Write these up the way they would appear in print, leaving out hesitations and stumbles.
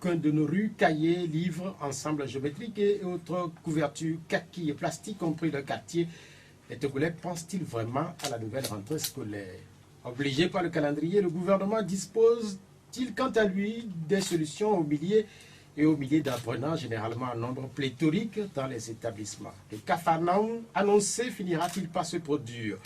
coins de nos rues, cahiers, livres, ensembles géométriques et autres couvertures kaki et plastique ont pris le quartier. Les Togolais pensent-ils vraiment à la nouvelle rentrée scolaire? Obligé par le calendrier, le gouvernement dispose-t-il quant à lui des solutions aux milliers d'apprenants, généralement en nombre pléthorique dans les établissements? Le Capharnaüm annoncé finira-t-il par se produire?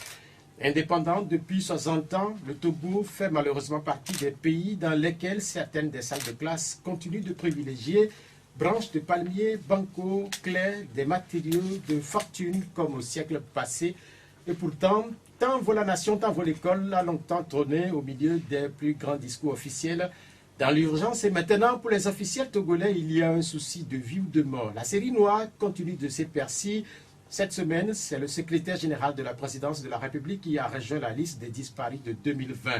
Indépendant depuis 60 ans, le Togo fait malheureusement partie des pays dans lesquels certaines des salles de classe continuent de privilégier branches de palmiers, bancos, clés, des matériaux de fortune comme au siècle passé. Et pourtant, tant vaut la nation, tant vaut l'école, a longtemps trôné au milieu des plus grands discours officiels. Dans l'urgence et maintenant, pour les officiels togolais, il y a un souci de vie ou de mort. La série noire continue de s'épaissir. Cette semaine, c'est le secrétaire général de la présidence de la République qui a rejoint la liste des disparus de 2020.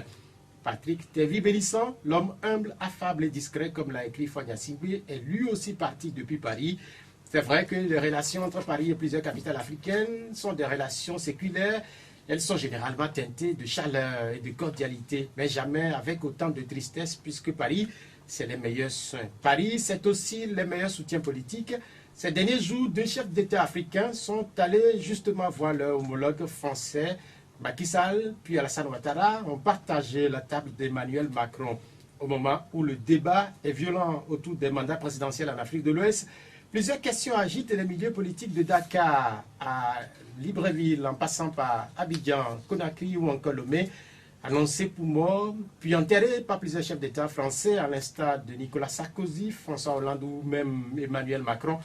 Patrick Thévy-Bélisson, l'homme humble, affable et discret, comme l'a écrit Fonia Singwe, est lui aussi parti depuis Paris. C'est vrai que les relations entre Paris et plusieurs capitales africaines sont des relations séculaires. Elles sont généralement teintées de chaleur et de cordialité, mais jamais avec autant de tristesse, puisque Paris, c'est les meilleurs soins. Paris, c'est aussi les meilleurs soutiens politiques. Ces derniers jours, deux chefs d'État africains sont allés justement voir leur homologue français. Macky Sall puis Alassane Ouattara ont partagé la table d'Emmanuel Macron. Au moment où le débat est violent autour des mandats présidentiels en Afrique de l'Ouest, plusieurs questions agitent les milieux politiques de Dakar à Libreville, en passant par Abidjan, Conakry ou encore Lomé, annoncés pour mort, puis enterrés par plusieurs chefs d'État français, à l'instar de Nicolas Sarkozy, François Hollande ou même Emmanuel Macron.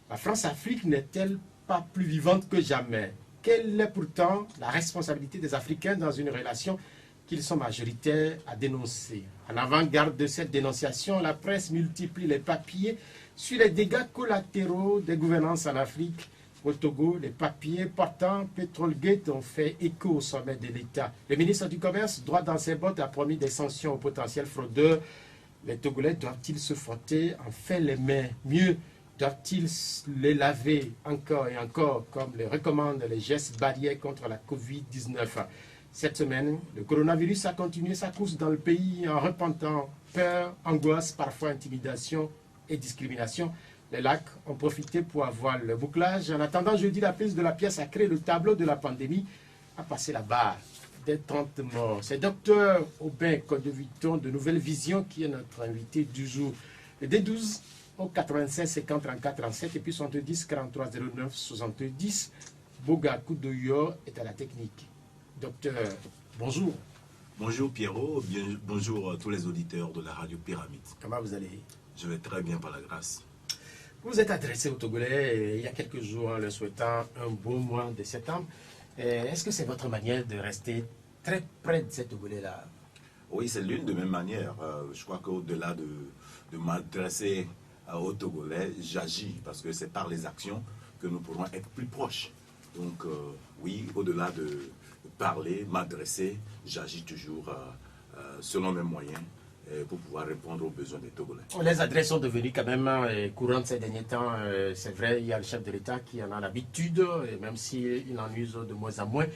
La France-Afrique n'est-elle pas plus vivante que jamais? Quelle est pourtant la responsabilité des Africains dans une relation qu'ils sont majoritaires à dénoncer? En avant-garde de cette dénonciation, la presse multiplie les papiers sur les dégâts collatéraux des gouvernances en Afrique. Au Togo, les papiers portant Petrolgate ont fait écho au sommet de l'État. Le ministre du Commerce, droit dans ses bottes, a promis des sanctions aux potentiels fraudeurs. Les Togolais doivent-ils se frotter enfin les mains? Mieux, doivent-ils les laver encore et encore, comme le recommandent les gestes barrières contre la Covid-19? Cette semaine, le coronavirus a continué sa course dans le pays en repentant peur, angoisse, parfois intimidation et discrimination. Les lacs ont profité pour avoir le bouclage. En attendant jeudi, la prise de la pièce a créé le tableau de la pandémie, a passé la barre des 30 morts. C'est Dr Aubin Kodeviton de Nouvelle Vision qui est notre invité du jour. Le D12 au 96 50 34 37 et puis 70 43 09 70. Boga Koudoyo est à la technique. Docteur, bonjour. Bonjour Pierrot, bonjour à tous les auditeurs de la radio Pyramide. Comment vous allez? Je vais très bien par la grâce. Vous êtes adressé aux Togolais il y a quelques jours en leur souhaitant un beau mois de septembre. Est-ce que c'est votre manière de rester très près de ces Togolais-là? Oui, c'est l'une de mes manières. Je crois qu'au-delà de m'adresser aux Togolais, j'agis parce que c'est par les actions que nous pourrons être plus proches. Donc oui, au-delà de parler, m'adresser, j'agis toujours selon mes moyens pour pouvoir répondre aux besoins des Togolais. Les adresses sont devenues quand même courantes ces derniers temps. C'est vrai, il y a le chef de l'État qui en a l'habitude, même s'il en use de moins en moins.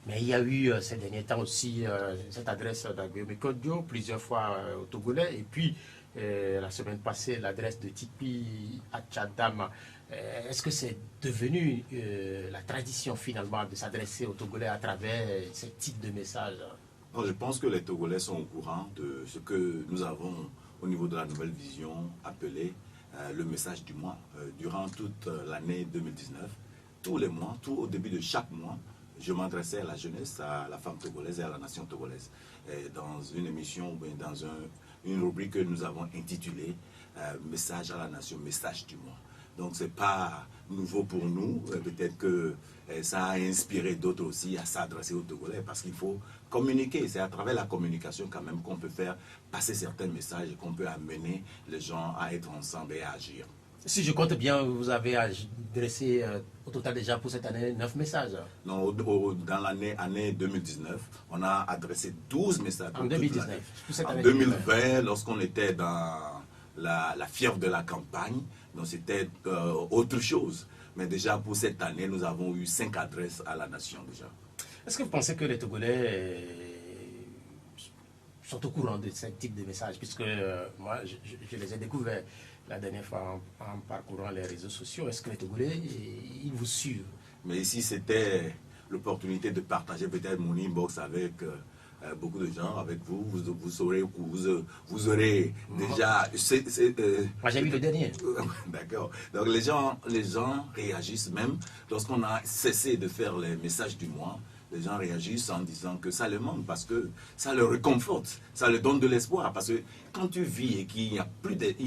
Mais il y a eu ces derniers temps aussi cette adresse d'Aguillaume Kodjo, plusieurs fois aux Togolais. Et puis, la semaine passée, l'adresse de Tipi Atchadam. Est-ce que c'est devenu la tradition finalement de s'adresser aux Togolais à travers ce type de message? Non, je pense que les Togolais sont au courant de ce que nous avons au niveau de la Nouvelle Vision appelé le message du mois. Durant toute l'année 2019, tous les mois, tout au début de chaque mois, je m'adressais à la jeunesse, à la femme togolaise et à la nation togolaise. Et dans une émission, dans une rubrique que nous avons intitulée Message à la nation, message du mois. Donc ce n'est pas nouveau pour nous, peut-être que ça a inspiré d'autres aussi à s'adresser aux Togolais parce qu'il faut communiquer. C'est à travers la communication quand même qu'on peut faire passer certains messages et qu'on peut amener les gens à être ensemble et à agir. Si je compte bien, vous avez adressé au total déjà pour cette année 9 messages. Non, dans l'année 2019, on a adressé 12 messages. En 2019. En 2020, lorsqu'on était dans la fièvre de la campagne, donc c'était autre chose. Mais déjà pour cette année, nous avons eu 5 adresses à la nation déjà. Est-ce que vous pensez que les Togolais sont au courant de ce type de messages, puisque moi, je les ai découverts la dernière fois en parcourant les réseaux sociaux. Est-ce que les Togolais, ils vous suivent? Mais ici, c'était l'opportunité de partager peut-être mon inbox avec beaucoup de gens, avec vous. Vous aurez déjà... Moi, j'ai vu le dernier. D'accord. Donc, les gens réagissent même lorsqu'on a cessé de faire les messages du mois. Les gens réagissent en disant que ça les manque parce que ça leur réconforte, ça leur donne de l'espoir. Parce que quand tu vis et qu'il n'y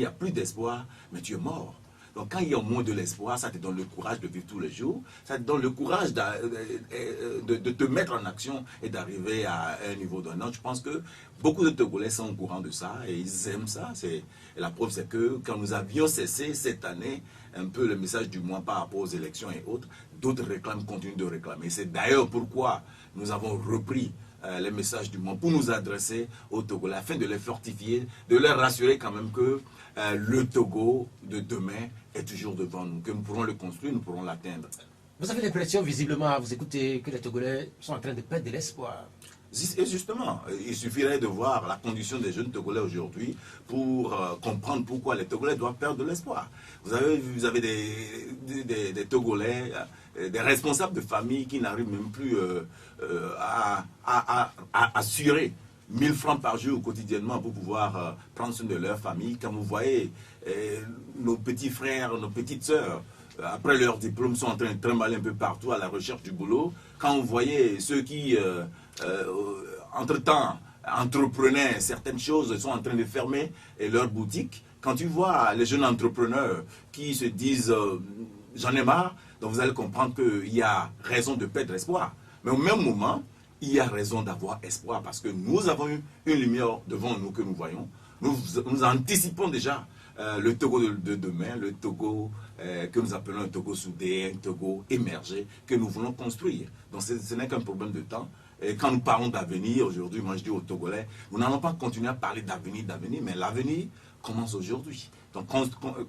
a plus d'espoir, mais tu es mort. Donc quand il y a moins de l'espoir, ça te donne le courage de vivre tous les jours, ça te donne le courage de te mettre en action et d'arriver à un niveau d'un autre. Je pense que beaucoup de Togolais sont au courant de ça et ils aiment ça. Et la preuve, c'est que quand nous avions cessé cette année un peu le message du mois par rapport aux élections et autres, d'autres continuent de réclamer. C'est d'ailleurs pourquoi nous avons repris les messages du monde pour nous adresser aux Togolais afin de les fortifier, de leur rassurer quand même que le Togo de demain est toujours devant nous, que nous pourrons le construire, nous pourrons l'atteindre. Vous avez l'impression, visiblement, à vous écouter, que les Togolais sont en train de perdre de l'espoir. Et justement, il suffirait de voir la condition des jeunes Togolais aujourd'hui pour comprendre pourquoi les Togolais doivent perdre de l'espoir. Vous avez des Togolais, des responsables de famille qui n'arrivent même plus à assurer 1000 francs par jour quotidiennement pour pouvoir prendre soin de leur famille. Quand vous voyez nos petits frères, nos petites sœurs, après leur diplôme, sont en train de trimballer un peu partout à la recherche du boulot. Quand vous voyez ceux qui, entre-temps, entreprenaient certaines choses, sont en train de fermer leur boutique. Quand tu vois les jeunes entrepreneurs qui se disent j'en ai marre, donc vous allez comprendre qu'il y a raison de perdre espoir. Mais au même moment, il y a raison d'avoir espoir parce que nous avons eu une lumière devant nous que nous voyons. Nous anticipons déjà le Togo de demain, le Togo que nous appelons un Togo soudé, un Togo émergé, que nous voulons construire. Donc ce n'est qu'un problème de temps. Et quand nous parlons d'avenir, aujourd'hui, moi je dis aux Togolais, nous n'allons pas continuer à parler d'avenir, mais l'avenir commence aujourd'hui. Donc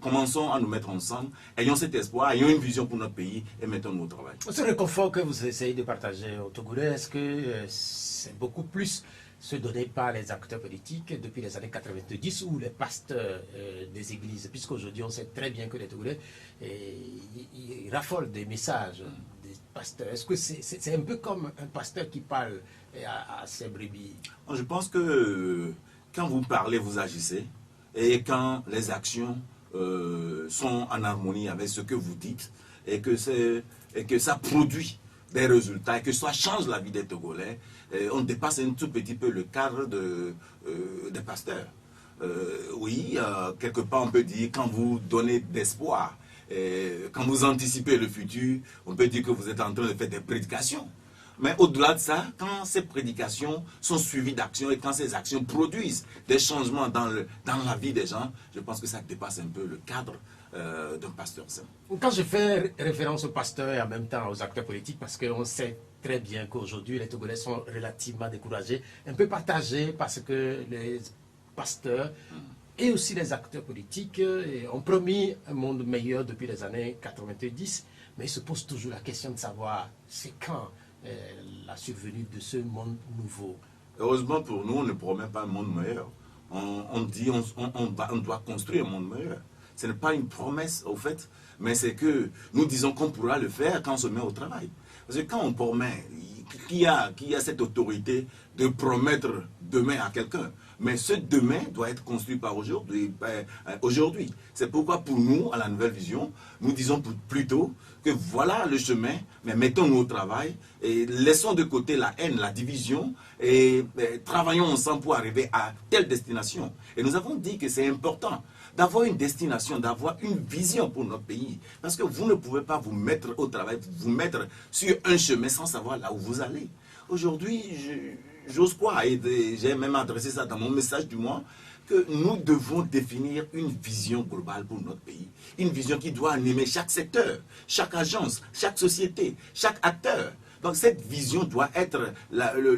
commençons à nous mettre ensemble, ayons cet espoir, ayons une vision pour notre pays et mettons-nous au travail. Ce réconfort que vous essayez de partager aux Togolais, est-ce que c'est beaucoup plus se donné par les acteurs politiques depuis les années 90 ou les pasteurs des églises, puisqu'aujourd'hui on sait très bien que les Togolais ils raffolent des messages des pasteurs. Est-ce que c'est un peu comme un pasteur qui parle à ses brebis? Je pense que quand vous parlez, vous agissez, et quand les actions sont en harmonie avec ce que vous dites, et que ça produit des résultats, et que ça change la vie des Togolais, on dépasse un tout petit peu le cadre des pasteurs. Oui, quelque part on peut dire, quand vous donnez d'espoir, quand vous anticipez le futur, on peut dire que vous êtes en train de faire des prédications. Mais au-delà de ça, quand ces prédications sont suivies d'actions et quand ces actions produisent des changements dans la vie des gens, je pense que ça dépasse un peu le cadre d'un pasteur saint. Quand je fais référence aux pasteurs et en même temps aux acteurs politiques, parce qu'on sait très bien qu'aujourd'hui les Togolais sont relativement découragés, un peu partagés parce que les pasteurs et aussi les acteurs politiques ont promis un monde meilleur depuis les années 90, mais ils se posent toujours la question de savoir c'est quand la survenue de ce monde nouveau. Heureusement pour nous, on ne promet pas un monde meilleur. On dit on doit construire un monde meilleur. Ce n'est pas une promesse au fait, mais c'est que nous disons qu'on pourra le faire quand on se met au travail. Parce que quand on promet, qui a cette autorité de promettre demain à quelqu'un? Mais ce demain doit être construit par aujourd'hui. C'est pourquoi pour nous, à la Nouvelle Vision, nous disons plutôt que voilà le chemin, mais mettons-nous au travail et laissons de côté la haine, la division et travaillons ensemble pour arriver à telle destination. Et nous avons dit que c'est important d'avoir une destination, d'avoir une vision pour notre pays. Parce que vous ne pouvez pas vous mettre au travail, vous mettre sur un chemin sans savoir là où vous allez. Aujourd'hui, j'ose croire, et j'ai même adressé ça dans mon message du mois, que nous devons définir une vision globale pour notre pays. Une vision qui doit animer chaque secteur, chaque agence, chaque société, chaque acteur. Donc cette vision doit être le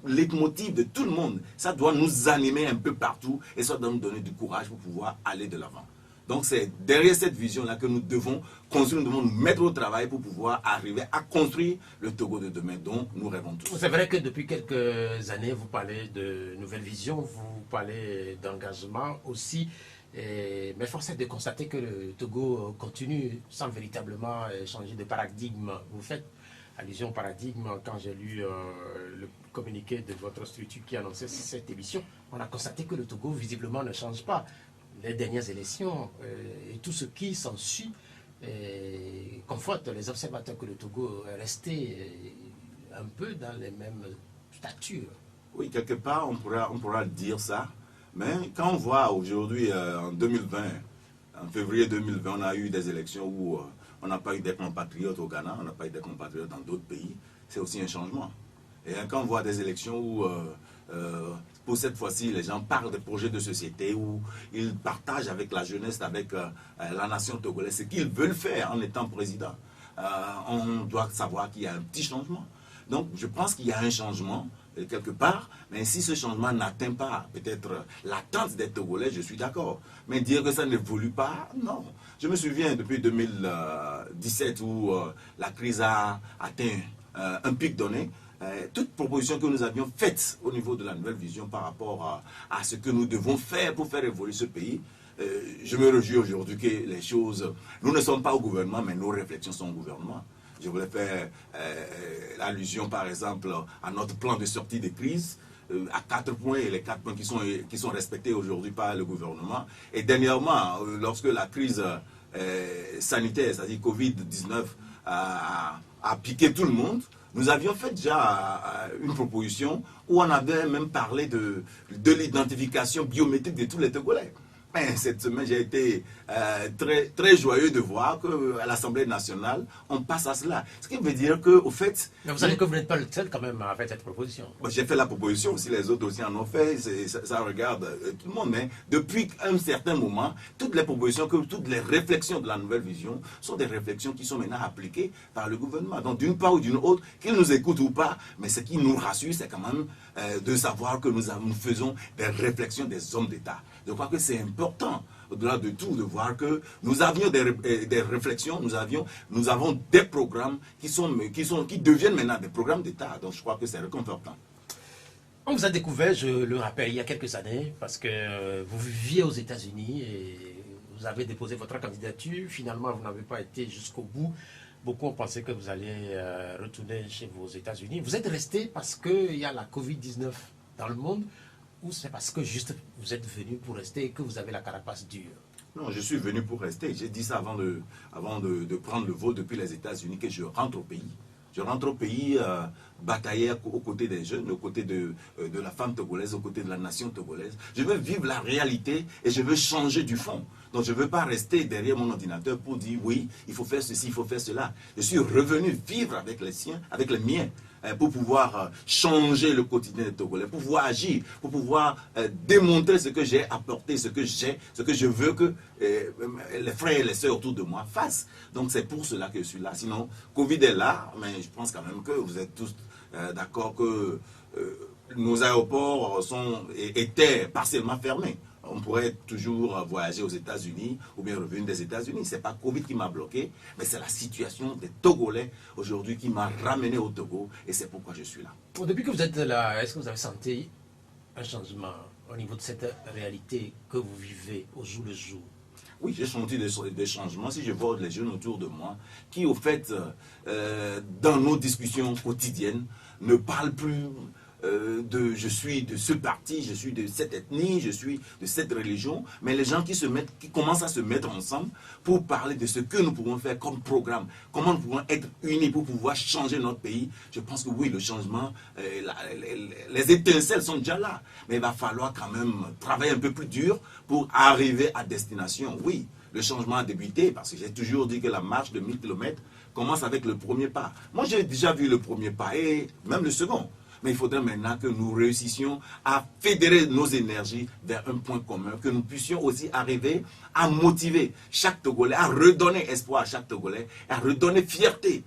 leitmotiv de tout le monde. Ça doit nous animer un peu partout et ça doit nous donner du courage pour pouvoir aller de l'avant. Donc c'est derrière cette vision-là que nous devons construire, nous devons nous mettre au travail pour pouvoir arriver à construire le Togo de demain dont nous rêvons tous. C'est vrai que depuis quelques années, vous parlez de nouvelle vision, vous parlez d'engagement aussi. Mais force est de constater que le Togo continue sans véritablement changer de paradigme. Vous faites allusion au paradigme quand j'ai lu le communiqué de votre structure qui annonçait cette émission. On a constaté que le Togo visiblement ne change pas. Les dernières élections et tout ce qui s'ensuit conforte les observateurs que le Togo est resté un peu dans les mêmes statures. Oui, quelque part on pourra dire ça. Mais quand on voit aujourd'hui, en 2020, en février 2020, on a eu des élections où on n'a pas eu des compatriotes au Ghana, on n'a pas eu des compatriotes dans d'autres pays, c'est aussi un changement. Et quand on voit des élections où, pour cette fois-ci, les gens parlent de projets de société, où ils partagent avec la jeunesse, avec la nation togolaise, ce qu'ils veulent faire en étant président, on doit savoir qu'il y a un petit changement. Donc, je pense qu'il y a un changement quelque part, mais si ce changement n'atteint pas peut-être l'attente des Togolais, je suis d'accord. Mais dire que ça n'évolue pas, non. Je me souviens depuis 2017 où la crise a atteint un pic donné, toute proposition que nous avions faite au niveau de la nouvelle vision par rapport à ce que nous devons faire pour faire évoluer ce pays, je me réjouis aujourd'hui que les choses, nous ne sommes pas au gouvernement, mais nos réflexions sont au gouvernement. Je voulais faire allusion, par exemple, à notre plan de sortie de crise, à 4 points, et les 4 points qui sont respectés aujourd'hui par le gouvernement. Et dernièrement, lorsque la crise sanitaire, c'est-à-dire Covid-19, a piqué tout le monde, nous avions fait déjà une proposition où on avait même parlé de l'identification biométrique de tous les Togolais. Cette semaine, j'ai été très joyeux de voir qu'à l'Assemblée nationale, on passe à cela. Ce qui veut dire qu'au fait... Mais vous savez que vous n'êtes pas le seul quand même à faire cette proposition. J'ai fait la proposition, aussi les autres aussi en ont fait, ça regarde tout le monde. Mais depuis un certain moment, toutes les propositions, toutes les réflexions de la nouvelle vision sont des réflexions qui sont maintenant appliquées par le gouvernement. Donc d'une part ou d'une autre, qu'ils nous écoutent ou pas, mais ce qui nous rassure, c'est quand même de savoir que nous faisons des réflexions des hommes d'État. Je crois que c'est important, au-delà de tout, de voir que nous avions des réflexions, nous avons des programmes qui deviennent maintenant des programmes d'État. Donc je crois que c'est réconfortant. On vous a découvert, je le rappelle, il y a quelques années, parce que vous viviez aux États-Unis et vous avez déposé votre candidature. Finalement, vous n'avez pas été jusqu'au bout. Beaucoup ont pensé que vous alliez retourner chez vos États-Unis. Vous êtes resté parce qu'il y a la Covid-19 dans le monde, ou c'est parce que juste vous êtes venu pour rester et que vous avez la carapace dure? Non, je suis venu pour rester. J'ai dit ça avant de prendre le vol depuis les États-Unis, que je rentre au pays. Je rentre au pays batailler aux côtés des jeunes, aux côtés de la femme togolaise, aux côtés de la nation togolaise. Je veux vivre la réalité et je veux changer du fond. Donc je ne veux pas rester derrière mon ordinateur pour dire oui, il faut faire ceci, il faut faire cela. Je suis revenu vivre avec les siens, avec les miens, pour pouvoir changer le quotidien des Togolais, pour pouvoir agir, pour pouvoir démontrer ce que j'ai apporté, ce que je veux que les frères et les sœurs autour de moi fassent. Donc c'est pour cela que je suis là. Sinon, Covid est là, mais je pense quand même que vous êtes tous d'accord que nos aéroports étaient partiellement fermés. On pourrait toujours voyager aux États-Unis ou bien revenir des États-Unis. Ce n'est pas Covid qui m'a bloqué, mais c'est la situation des Togolais aujourd'hui qui m'a ramené au Togo et c'est pourquoi je suis là. Bon, depuis que vous êtes là, est-ce que vous avez senti un changement au niveau de cette réalité que vous vivez au jour le jour? Oui, j'ai senti des changements. Si je vois les jeunes autour de moi qui, au fait, dans nos discussions quotidiennes, ne parlent plus je suis de ce parti, je suis de cette ethnie, je suis de cette religion, mais les gens qui commencent à se mettre ensemble pour parler de ce que nous pouvons faire comme programme, comment nous pouvons être unis pour pouvoir changer notre pays. Je pense que oui, le changement, les étincelles sont déjà là, mais il va falloir quand même travailler un peu plus dur pour arriver à destination. Oui, le changement a débuté parce que j'ai toujours dit que la marche de 1000 km commence avec le premier pas. Moi, j'ai déjà vu le premier pas et même le second. Mais il faudrait maintenant que nous réussissions à fédérer nos énergies vers un point commun, que nous puissions aussi arriver à motiver chaque Togolais, à redonner espoir à chaque Togolais, à redonner fierté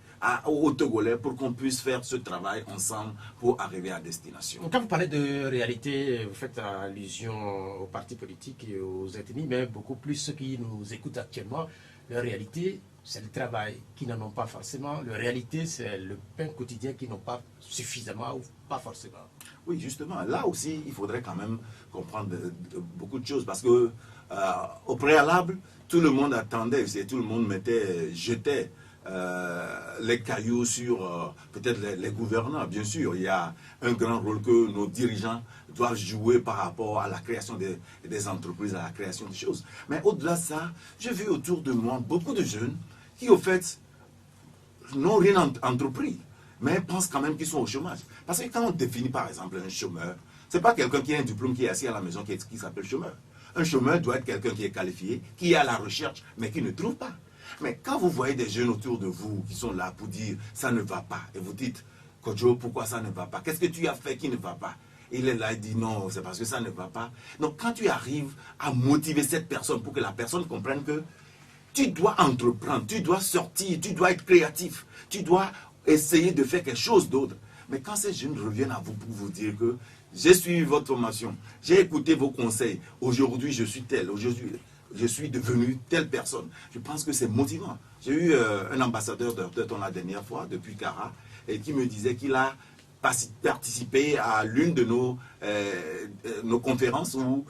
aux Togolais pour qu'on puisse faire ce travail ensemble pour arriver à destination. Quand vous parlez de réalité, vous faites allusion aux partis politiques et aux ethnies, mais beaucoup plus ceux qui nous écoutent actuellement, la réalité, c'est le travail qui n'en ont pas forcément. La réalité, c'est le pain quotidien qui n'ont pas suffisamment ou pas forcément. Oui, justement, là aussi, il faudrait quand même comprendre beaucoup de choses parce que au préalable, tout le monde attendait, tout le monde jetait les cailloux sur peut-être les gouvernants. Bien sûr, il y a un grand rôle que nos dirigeants doivent jouer par rapport à la création des entreprises, à la création des choses. Mais au-delà de ça, j'ai vu autour de moi beaucoup de jeunes qui, au fait, n'ont rien entrepris, mais pensent quand même qu'ils sont au chômage. Parce que quand on définit, par exemple, un chômeur, ce n'est pas quelqu'un qui a un diplôme qui est assis à la maison qui s'appelle chômeur. Un chômeur doit être quelqu'un qui est qualifié, qui est à la recherche, mais qui ne trouve pas. Mais quand vous voyez des jeunes autour de vous qui sont là pour dire « ça ne va pas », et vous dites « Kodjo, pourquoi ça ne va pas? Qu'est-ce que tu as fait qui ne va pas ?» Il est là, il dit « non, c'est parce que ça ne va pas ». Donc quand tu arrives à motiver cette personne pour que la personne comprenne que tu dois entreprendre, tu dois sortir, tu dois être créatif, tu dois essayer de faire quelque chose d'autre. Mais quand ces jeunes reviennent à vous pour vous dire que j'ai suivi votre formation, j'ai écouté vos conseils, aujourd'hui je suis tel, aujourd'hui je suis devenu telle personne, je pense que c'est motivant. J'ai eu un ambassadeur d'Heurton la dernière fois, depuis Cara, et qui me disait qu'il a participé à l'une de nos conférences où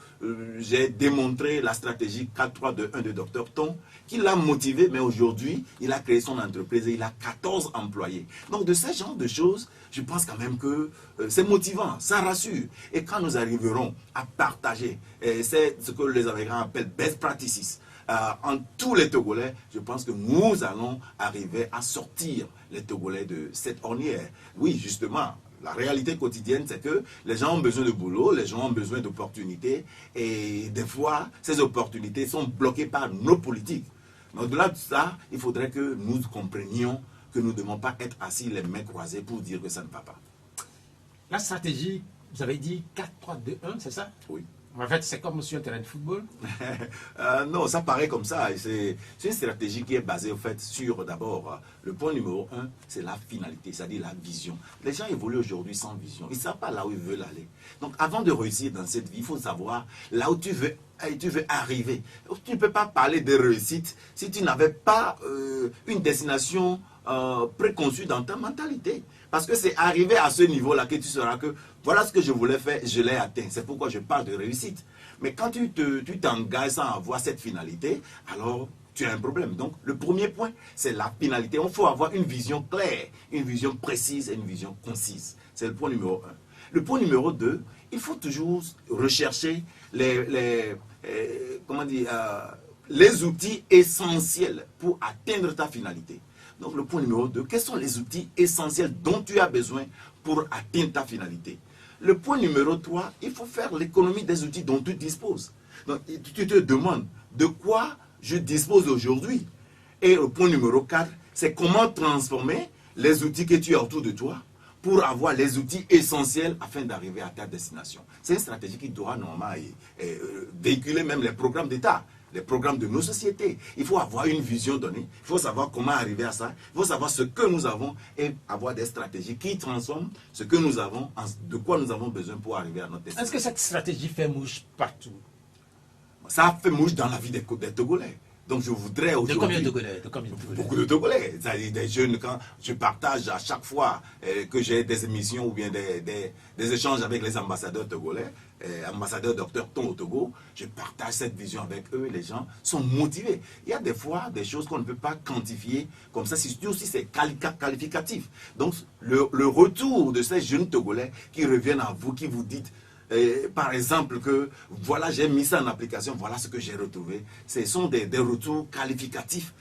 j'ai démontré la stratégie 4-3-2-1 de Dr Ton, qui l'a motivé, mais aujourd'hui, il a créé son entreprise et il a 14 employés. Donc de ce genre de choses, je pense quand même que c'est motivant, ça rassure. Et quand nous arriverons à partager, c'est ce que les Américains appellent best practices, en tous les Togolais, je pense que nous allons arriver à sortir les Togolais de cette ornière. Oui, justement, la réalité quotidienne, c'est que les gens ont besoin de boulot, les gens ont besoin d'opportunités, et des fois, ces opportunités sont bloquées par nos politiques. Mais au-delà de ça, il faudrait que nous comprenions que nous ne devons pas être assis les mains croisées pour dire que ça ne va pas. La stratégie, vous avez dit 4-3-2-1, c'est ça? Oui. En fait, c'est comme sur un terrain de football. Non, ça paraît comme ça. C'est une stratégie qui est basée au fait sur d'abord le point numéro 1, c'est la finalité, c'est-à-dire la vision. Les gens évoluent aujourd'hui sans vision. Ils ne savent pas là où ils veulent aller. Donc avant de réussir dans cette vie, il faut savoir là où tu veux arriver. Tu ne peux pas parler de réussite si tu n'avais pas une destination préconçue dans ta mentalité. Parce que c'est arrivé à ce niveau-là que tu sauras que voilà ce que je voulais faire, je l'ai atteint. C'est pourquoi je parle de réussite. Mais quand tu t'engages sans avoir cette finalité, alors tu as un problème. Donc le premier point, c'est la finalité. Il faut avoir une vision claire, une vision précise et une vision concise. C'est le point numéro 1. Le point numéro 2, il faut toujours rechercher les outils essentiels pour atteindre ta finalité. Donc le point numéro 2, quels sont les outils essentiels dont tu as besoin pour atteindre ta finalité? Le point numéro 3, il faut faire l'économie des outils dont tu disposes. Donc tu te demandes de quoi je dispose aujourd'hui. Et le point numéro 4, c'est comment transformer les outils que tu as autour de toi pour avoir les outils essentiels afin d'arriver à ta destination. C'est une stratégie qui doit normalement véhiculer même les programmes d'État, les programmes de nos sociétés. Il faut avoir une vision donnée, il faut savoir comment arriver à ça, il faut savoir ce que nous avons et avoir des stratégies qui transforment ce que nous avons, de quoi nous avons besoin pour arriver à notre destination. Est-ce que cette stratégie fait mouche partout? Ça fait mouche dans la vie des Togolais. Donc je voudrais aujourd'hui... De combien de Togolais? Beaucoup de Togolais. C'est-à-dire des jeunes, quand je partage à chaque fois que j'ai des émissions ou bien des échanges avec les ambassadeurs togolais, ambassadeurs Dr Ton au Togo, je partage cette vision avec eux. Les gens sont motivés. Il y a des fois des choses qu'on ne peut pas quantifier comme ça, surtout si c'est qualificatif. Donc le retour de ces jeunes Togolais qui reviennent à vous, qui vous dites... par exemple que voilà, j'ai mis ça en application, voilà ce que j'ai retrouvé. Ce sont des retours qualificatifs,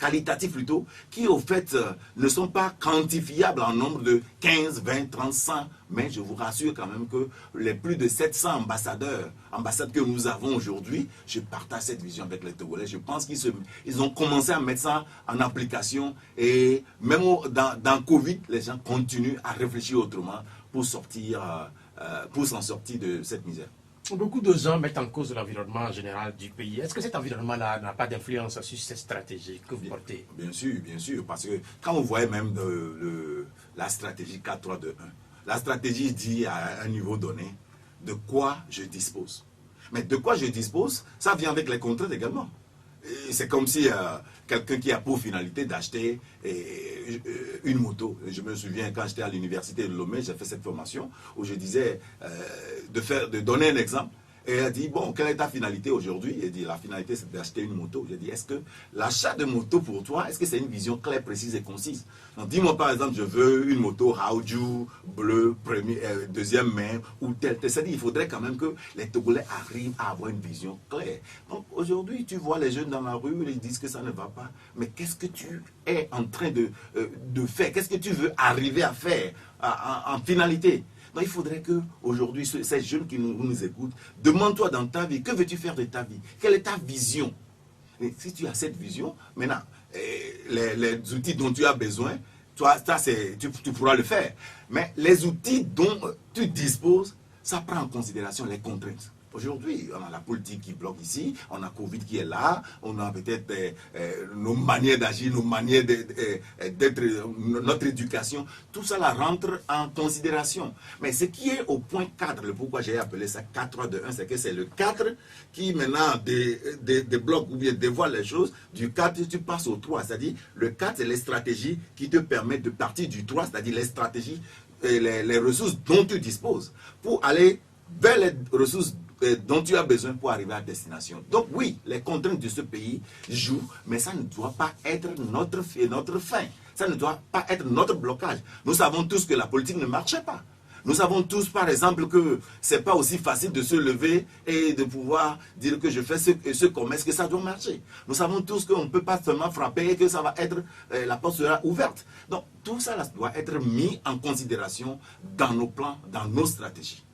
qualitatifs plutôt, qui au fait ne sont pas quantifiables en nombre de 15, 20, 30, 100, mais je vous rassure quand même que les plus de 700 ambassades que nous avons aujourd'hui, je partage cette vision avec les Togolais. Je pense qu'ils ont commencé à mettre ça en application et même dans Covid, les gens continuent à réfléchir autrement pour sortir... pour s'en sortir de cette misère. Beaucoup de gens mettent en cause l'environnement général du pays. Est-ce que cet environnement-là n'a pas d'influence sur cette stratégie que vous portez? Bien sûr, parce que quand vous voyez même la stratégie 4-3-2-1, la stratégie dit à un niveau donné de quoi je dispose. Mais de quoi je dispose, ça vient avec les contraintes également. C'est comme si quelqu'un qui a pour finalité d'acheter une moto. Je me souviens quand j'étais à l'université de Lomé, j'ai fait cette formation où je disais de donner un exemple. Et elle a dit, bon, quelle est ta finalité aujourd'hui? Elle dit, la finalité c'est d'acheter une moto. J'ai dit, est-ce que l'achat de moto pour toi, est-ce que c'est une vision claire, précise et concise? Donc dis-moi par exemple, je veux une moto Raoju, bleue, deuxième main, ou telle. C'est-à-dire, il faudrait quand même que les Togolais arrivent à avoir une vision claire. Donc aujourd'hui, tu vois les jeunes dans la rue, ils disent que ça ne va pas. Mais qu'est-ce que tu es en train de faire? Qu'est-ce que tu veux arriver à faire en finalité? Donc il faudrait qu'aujourd'hui, ces jeunes qui nous écoutent, demande-toi dans ta vie, que veux-tu faire de ta vie? Quelle est ta vision? Et si tu as cette vision, maintenant, les outils dont tu as besoin, toi, tu pourras le faire. Mais les outils dont tu disposes, ça prend en considération les contraintes. Aujourd'hui, on a la politique qui bloque ici, on a Covid qui est là, on a peut-être nos manières d'agir, nos manières d'être, notre éducation. Tout ça là rentre en considération. Mais ce qui est au point 4, le pourquoi j'ai appelé ça 4-3-2-1, c'est que c'est le 4 qui maintenant débloque ou bien dévoile les choses. Du 4, tu passes au 3. C'est-à-dire, le 4, c'est les stratégies qui te permettent de partir du 3, c'est-à-dire les stratégies, les ressources dont tu disposes, pour aller vers les ressources dont tu as besoin pour arriver à destination. Donc oui, les contraintes de ce pays jouent, mais ça ne doit pas être notre fin. Ça ne doit pas être notre blocage. Nous savons tous que la politique ne marchait pas. Nous savons tous, par exemple, que ce n'est pas aussi facile de se lever et de pouvoir dire que je fais ce commerce, que ça doit marcher. Nous savons tous qu'on ne peut pas seulement frapper et que ça va être, la porte sera ouverte. Donc tout ça là, doit être mis en considération dans nos plans, dans nos stratégies.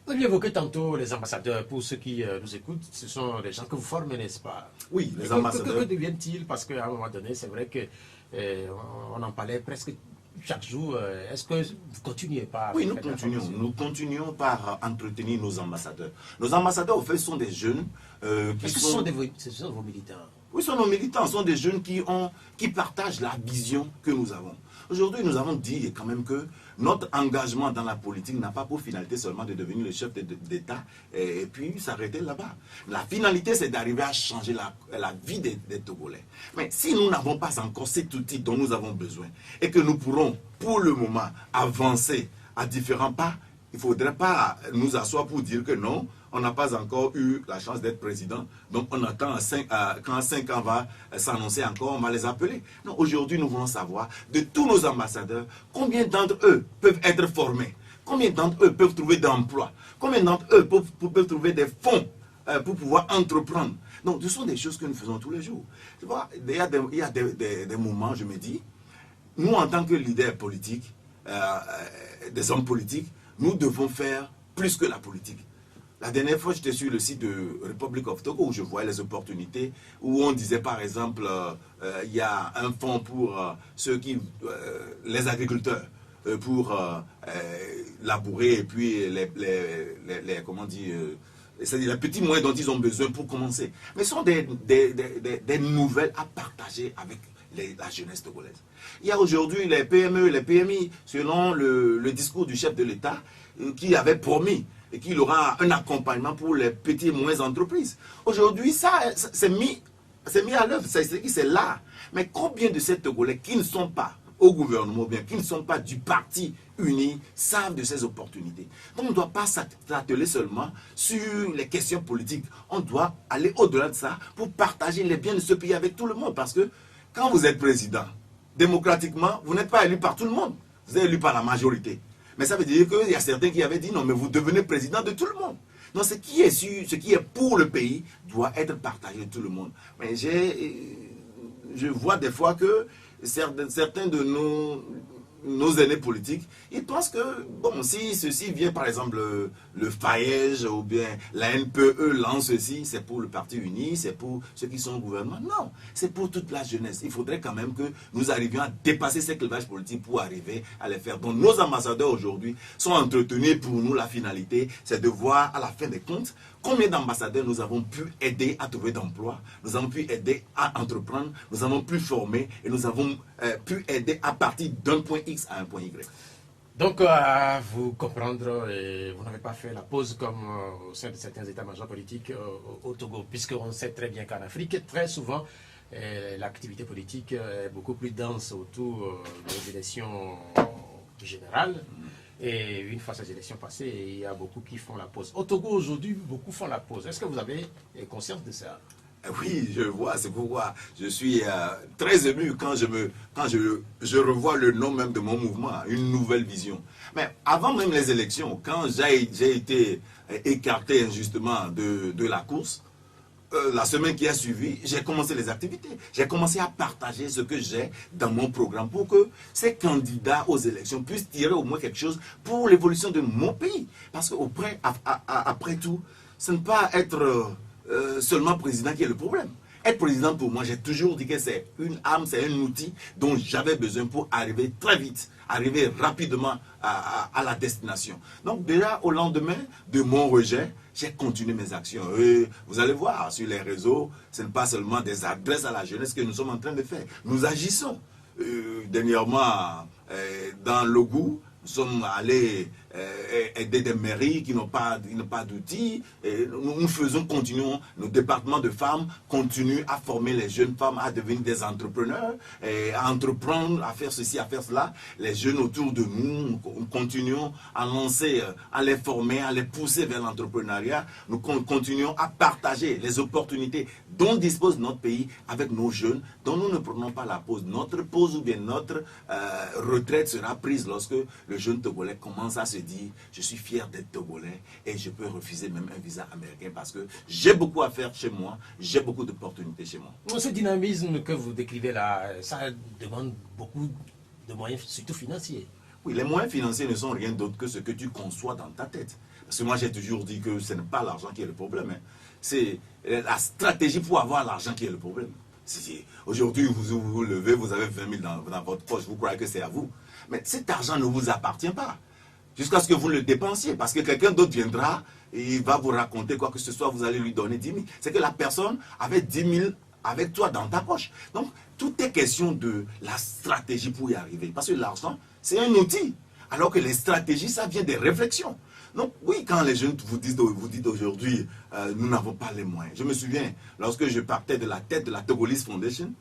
Vous avez évoqué tantôt les ambassadeurs. Pour ceux qui nous écoutent, ce sont des gens que vous formez, n'est-ce pas? Oui, les ambassadeurs. Que deviennent-ils? Parce qu'à un moment donné, c'est vrai qu'on en parlait presque chaque jour. Est-ce que vous continuez pas? Oui, nous continuons par entretenir nos ambassadeurs. Nos ambassadeurs, au fait, sont des jeunes qui sont... Ce sont vos militants? Oui, ce sont nos militants. Ce sont des jeunes qui partagent la vision que nous avons. Aujourd'hui, nous avons dit quand même que notre engagement dans la politique n'a pas pour finalité seulement de devenir le chef d'État et puis s'arrêter là-bas. La finalité, c'est d'arriver à changer la vie des Togolais. Mais si nous n'avons pas encore cet outil dont nous avons besoin et que nous pourrons, pour le moment, avancer à différents pas, il ne faudrait pas nous asseoir pour dire que non, on n'a pas encore eu la chance d'être président. Donc on attend quand 5 ans va s'annoncer encore, on va les appeler. Non, aujourd'hui, nous voulons savoir de tous nos ambassadeurs, combien d'entre eux peuvent être formés, combien d'entre eux peuvent trouver d'emplois, combien d'entre eux peuvent trouver des fonds pour pouvoir entreprendre. Donc ce sont des choses que nous faisons tous les jours. Tu vois, il y a des moments, je me dis, nous en tant que leaders politiques, des hommes politiques, nous devons faire plus que la politique. La dernière fois, j'étais sur le site de Republic of Togo où je voyais les opportunités, où on disait par exemple, il y a un fonds pour les agriculteurs, pour labourer et puis comment dire, c'est-à-dire les petits moyens dont ils ont besoin pour commencer. Mais ce sont des nouvelles à partager avec la jeunesse togolaise. Il y a aujourd'hui les PME, les PMI, selon le discours du chef de l'État, qui avait promis et qu'il aura un accompagnement pour les petites et moyennes entreprises. Aujourd'hui, ça c'est mis à l'œuvre, c'est là. Mais combien de ces Togolais qui ne sont pas au gouvernement, bien qui ne sont pas du parti uni, savent de ces opportunités? Donc on ne doit pas s'atteler seulement sur les questions politiques. On doit aller au-delà de ça pour partager les biens de ce pays avec tout le monde. Parce que quand vous êtes président, démocratiquement, vous n'êtes pas élu par tout le monde. Vous êtes élu par la majorité. Mais ça veut dire qu'il y a certains qui avaient dit non, mais vous devenez président de tout le monde. Donc ce qui est pour le pays doit être partagé de tout le monde. Mais je vois des fois que certains de nos aînés politiques, ils pensent que, bon, si ceci vient, par exemple, le FAEJ ou bien la NPE lance ceci, c'est pour le Parti uni, c'est pour ceux qui sont au gouvernement. Non, c'est pour toute la jeunesse. Il faudrait quand même que nous arrivions à dépasser ces clivages politiques pour arriver à les faire. Donc nos ambassadeurs aujourd'hui sont entretenus pour nous. La finalité, c'est de voir à la fin des comptes combien d'ambassadeurs nous avons pu aider à trouver d'emploi, nous avons pu aider à entreprendre, nous avons pu former et nous avons pu aider à partir d'un point X à un point Y. Donc, à vous comprendre, vous n'avez pas fait la pause comme au sein de certains états-majors politiques au Togo, puisqu'on sait très bien qu'en Afrique, très souvent, l'activité politique est beaucoup plus dense autour des élections générales. Et une fois ces élections passées, il y a beaucoup qui font la pause. Au Togo, aujourd'hui, beaucoup font la pause. Est-ce que vous avez conscience de ça? Oui, je vois, c'est pourquoi je suis très ému quand je revois le nom même de mon mouvement, une nouvelle vision. Mais avant même les élections, quand j'ai été écarté injustement de la course, la semaine qui a suivi, j'ai commencé les activités. J'ai commencé à partager ce que j'ai dans mon programme pour que ces candidats aux élections puissent tirer au moins quelque chose pour l'évolution de mon pays. Parce qu'après tout, ce n'est pas être seulement président qui est le problème. Être président pour moi, j'ai toujours dit que c'est une arme, c'est un outil dont j'avais besoin pour arriver très vite, arriver rapidement à la destination. Donc déjà au lendemain de mon rejet, j'ai continué mes actions. Et vous allez voir sur les réseaux, ce n'est pas seulement des adresses à la jeunesse que nous sommes en train de faire. Nous agissons. Dernièrement, dans l'Ogou, nous sommes allés aider des mairies qui n'ont pas d'outils. Nous continuons, nos départements de femmes continuent à former les jeunes femmes à devenir des entrepreneurs, à entreprendre, à faire ceci, à faire cela. Les jeunes autour de nous, nous continuons à lancer, à les former, à les pousser vers l'entrepreneuriat. Nous continuons à partager les opportunités dont dispose notre pays avec nos jeunes, dont nous ne prenons pas la pause. Notre pause ou bien notre retraite sera prise lorsque le jeune Togolais commence à se dire je suis fier d'être Togolais et je peux refuser même un visa américain parce que j'ai beaucoup à faire chez moi, j'ai beaucoup d'opportunités chez moi. Ce dynamisme que vous décrivez là, ça demande beaucoup de moyens, surtout financiers. Oui, les moyens financiers ne sont rien d'autre que ce que tu conçois dans ta tête. Parce que moi j'ai toujours dit que ce n'est pas l'argent qui est le problème. Hein. C'est la stratégie pour avoir l'argent qui est le problème. Aujourd'hui, vous levez, vous avez 20 000 dans votre poche, vous croyez que c'est à vous. Mais cet argent ne vous appartient pas. Jusqu'à ce que vous le dépensiez. Parce que quelqu'un d'autre viendra et il va vous raconter quoi que ce soit, vous allez lui donner 10 000. C'est que la personne avait 10 000 avec toi dans ta poche. Donc, tout est question de la stratégie pour y arriver. Parce que l'argent, c'est un outil. Alors que les stratégies, ça vient des réflexions. Donc, oui, quand les jeunes vous disent aujourd'hui, nous n'avons pas les moyens. Je me souviens, lorsque je partais de la tête de la Togolese Foundation,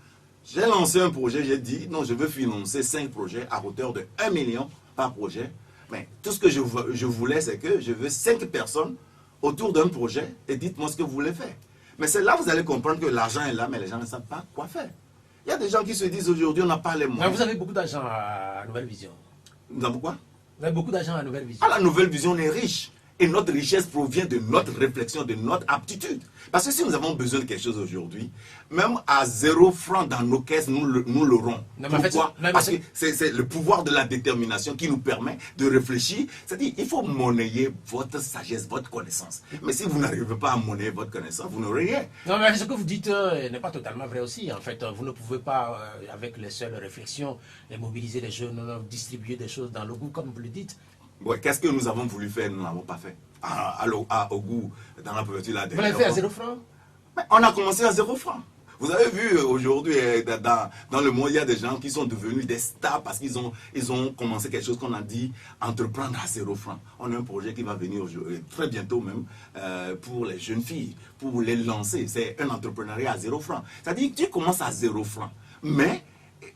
j'ai lancé un projet, j'ai dit, non, je veux financer 5 projets à hauteur de 1 million par projet. Mais tout ce que je voulais, c'est que je veux 5 personnes autour d'un projet et dites-moi ce que vous voulez faire. Mais c'est là que vous allez comprendre que l'argent est là, mais les gens ne savent pas quoi faire. Il y a des gens qui se disent aujourd'hui, on n'a pas les moyens. Mais vous avez beaucoup d'argent à Nouvelle Vision. Nous avons quoi? Vous avez beaucoup d'argent à Nouvelle Vision. À la Nouvelle Vision, on est riche. Et notre richesse provient de notre réflexion, de notre aptitude. Parce que si nous avons besoin de quelque chose aujourd'hui, même à 0 francs dans nos caisses, nous l'aurons. Pourquoi? Parce que c'est le pouvoir de la détermination qui nous permet de réfléchir. C'est-à-dire il faut monnayer votre sagesse, votre connaissance. Mais si vous n'arrivez pas à monnayer votre connaissance, vous n'aurez rien. Non, mais ce que vous dites n'est pas totalement vrai aussi. En fait, vous ne pouvez pas, avec les seules réflexions, mobiliser les jeunes, distribuer des choses dans le goût, comme vous le dites. Ouais, qu'est-ce que nous avons voulu faire, nous n'avons pas fait. Au goût, dans la couverture là. Vous l'avez fait à 0 francs? Mais on a commencé à 0 francs. Vous avez vu aujourd'hui, dans le monde, il y a des gens qui sont devenus des stars parce qu'ils ont commencé quelque chose qu'on a dit, entreprendre à 0 francs. On a un projet qui va venir très bientôt même pour les jeunes filles, pour les lancer. C'est un entrepreneuriat à 0 francs. C'est-à-dire que tu commences à 0 francs. Mais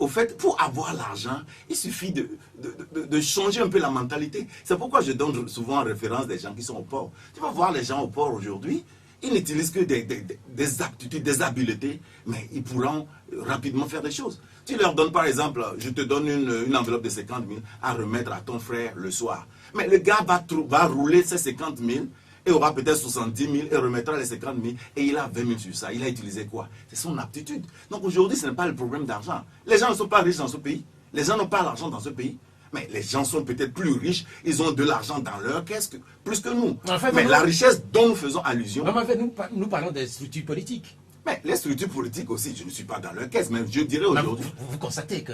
au fait, pour avoir l'argent, il suffit de changer un peu la mentalité. C'est pourquoi je donne souvent en référence des gens qui sont au port. Tu vas voir les gens au port aujourd'hui, ils n'utilisent que des aptitudes, des habiletés, mais ils pourront rapidement faire des choses. Tu leur donnes par exemple, je te donne une enveloppe de 50 000 à remettre à ton frère le soir. Mais le gars va rouler ces 50 000 et aura peut-être 70 000 et remettra les 50 000 et il a 20 000 sur ça. Il a utilisé quoi? C'est son aptitude. Donc aujourd'hui, ce n'est pas le problème d'argent. Les gens ne sont pas riches dans ce pays. Les gens n'ont pas l'argent dans ce pays. Mais les gens sont peut-être plus riches, ils ont de l'argent dans leur caisse plus que nous. En fait, mais nous, la richesse dont nous faisons allusion... Non, mais en fait, nous parlons des structures politiques. Mais les structures politiques aussi, je ne suis pas dans leur caisse, mais je dirais aujourd'hui... Vous constatez que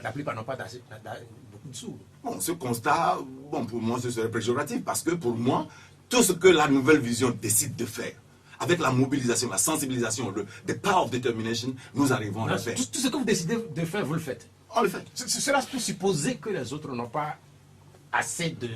la plupart n'ont pas beaucoup de sous. Bon, ce constat, bon, pour moi, ce serait péjoratif, parce que pour moi, tout ce que la nouvelle vision décide de faire, avec la mobilisation, la sensibilisation, the power of determination, nous arrivons à le faire. Tout ce que vous décidez de faire, vous le faites. On le fait. Cela peut supposer que les autres n'ont pas assez de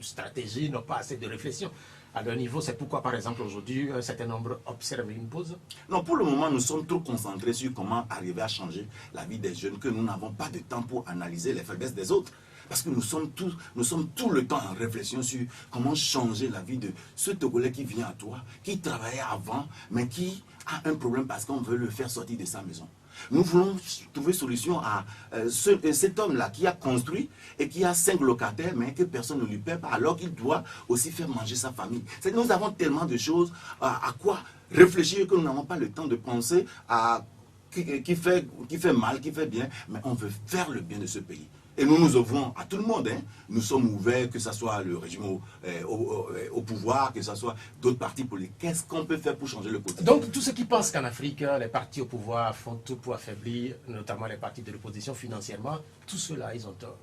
stratégie, n'ont pas assez de réflexion à leur niveau. C'est pourquoi, par exemple, aujourd'hui, un certain nombre observent une pause. Non, pour le moment, nous sommes trop concentrés sur comment arriver à changer la vie des jeunes, que nous n'avons pas de temps pour analyser les faiblesses des autres. Parce que nous sommes tout le temps en réflexion sur comment changer la vie de ce Togolais qui vient à toi, qui travaillait avant, mais qui a un problème parce qu'on veut le faire sortir de sa maison. Nous voulons trouver solution à cet homme-là qui a construit et qui a 5 locataires, mais que personne ne lui paie pas, alors qu'il doit aussi faire manger sa famille. Nous avons tellement de choses à quoi réfléchir que nous n'avons pas le temps de penser à qui fait mal, qui fait bien, mais on veut faire le bien de ce pays. Et nous nous ouvrons à tout le monde. Hein. Nous sommes ouverts, que ce soit le régime au pouvoir, que ce soit d'autres partis politiques. Qu'est-ce qu'on peut faire pour changer le quotidien? Donc, tous ceux qui pensent qu'en Afrique, les partis au pouvoir font tout pour affaiblir, notamment les partis de l'opposition financièrement, tous ceux-là, ils ont tort.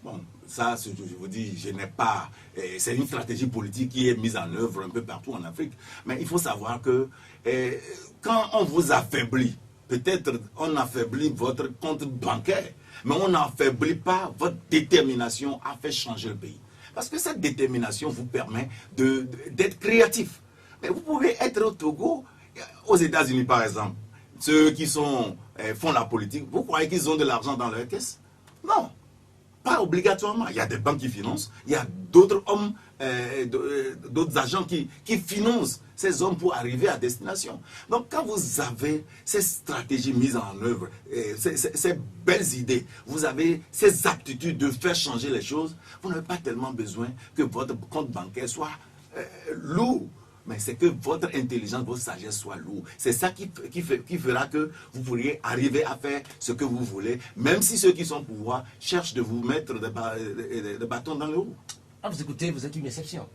Bon, ça, je vous dis, je n'ai pas... C'est une stratégie politique qui est mise en œuvre un peu partout en Afrique. Mais il faut savoir que quand on vous affaiblit, peut-être on affaiblit votre compte bancaire, mais on n'affaiblit pas votre détermination à faire changer le pays. Parce que cette détermination vous permet d'être créatif. Mais vous pouvez être au Togo, aux États-Unis par exemple. Ceux qui font la politique, vous croyez qu'ils ont de l'argent dans leur caisse? Non, pas obligatoirement. Il y a des banques qui financent, il y a d'autres hommes, d'autres agents qui financent ces hommes pour arriver à destination. Donc quand vous avez ces stratégies mises en œuvre, ces belles idées, vous avez ces aptitudes de faire changer les choses, vous n'avez pas tellement besoin que votre compte bancaire soit lourd. Mais c'est que votre intelligence, votre sagesse soit lourde. C'est ça qui fera que vous pourriez arriver à faire ce que vous voulez, même si ceux qui sont au pouvoir cherchent de vous mettre des bâtons dans le roues. Ah, vous écoutez, vous êtes une exception.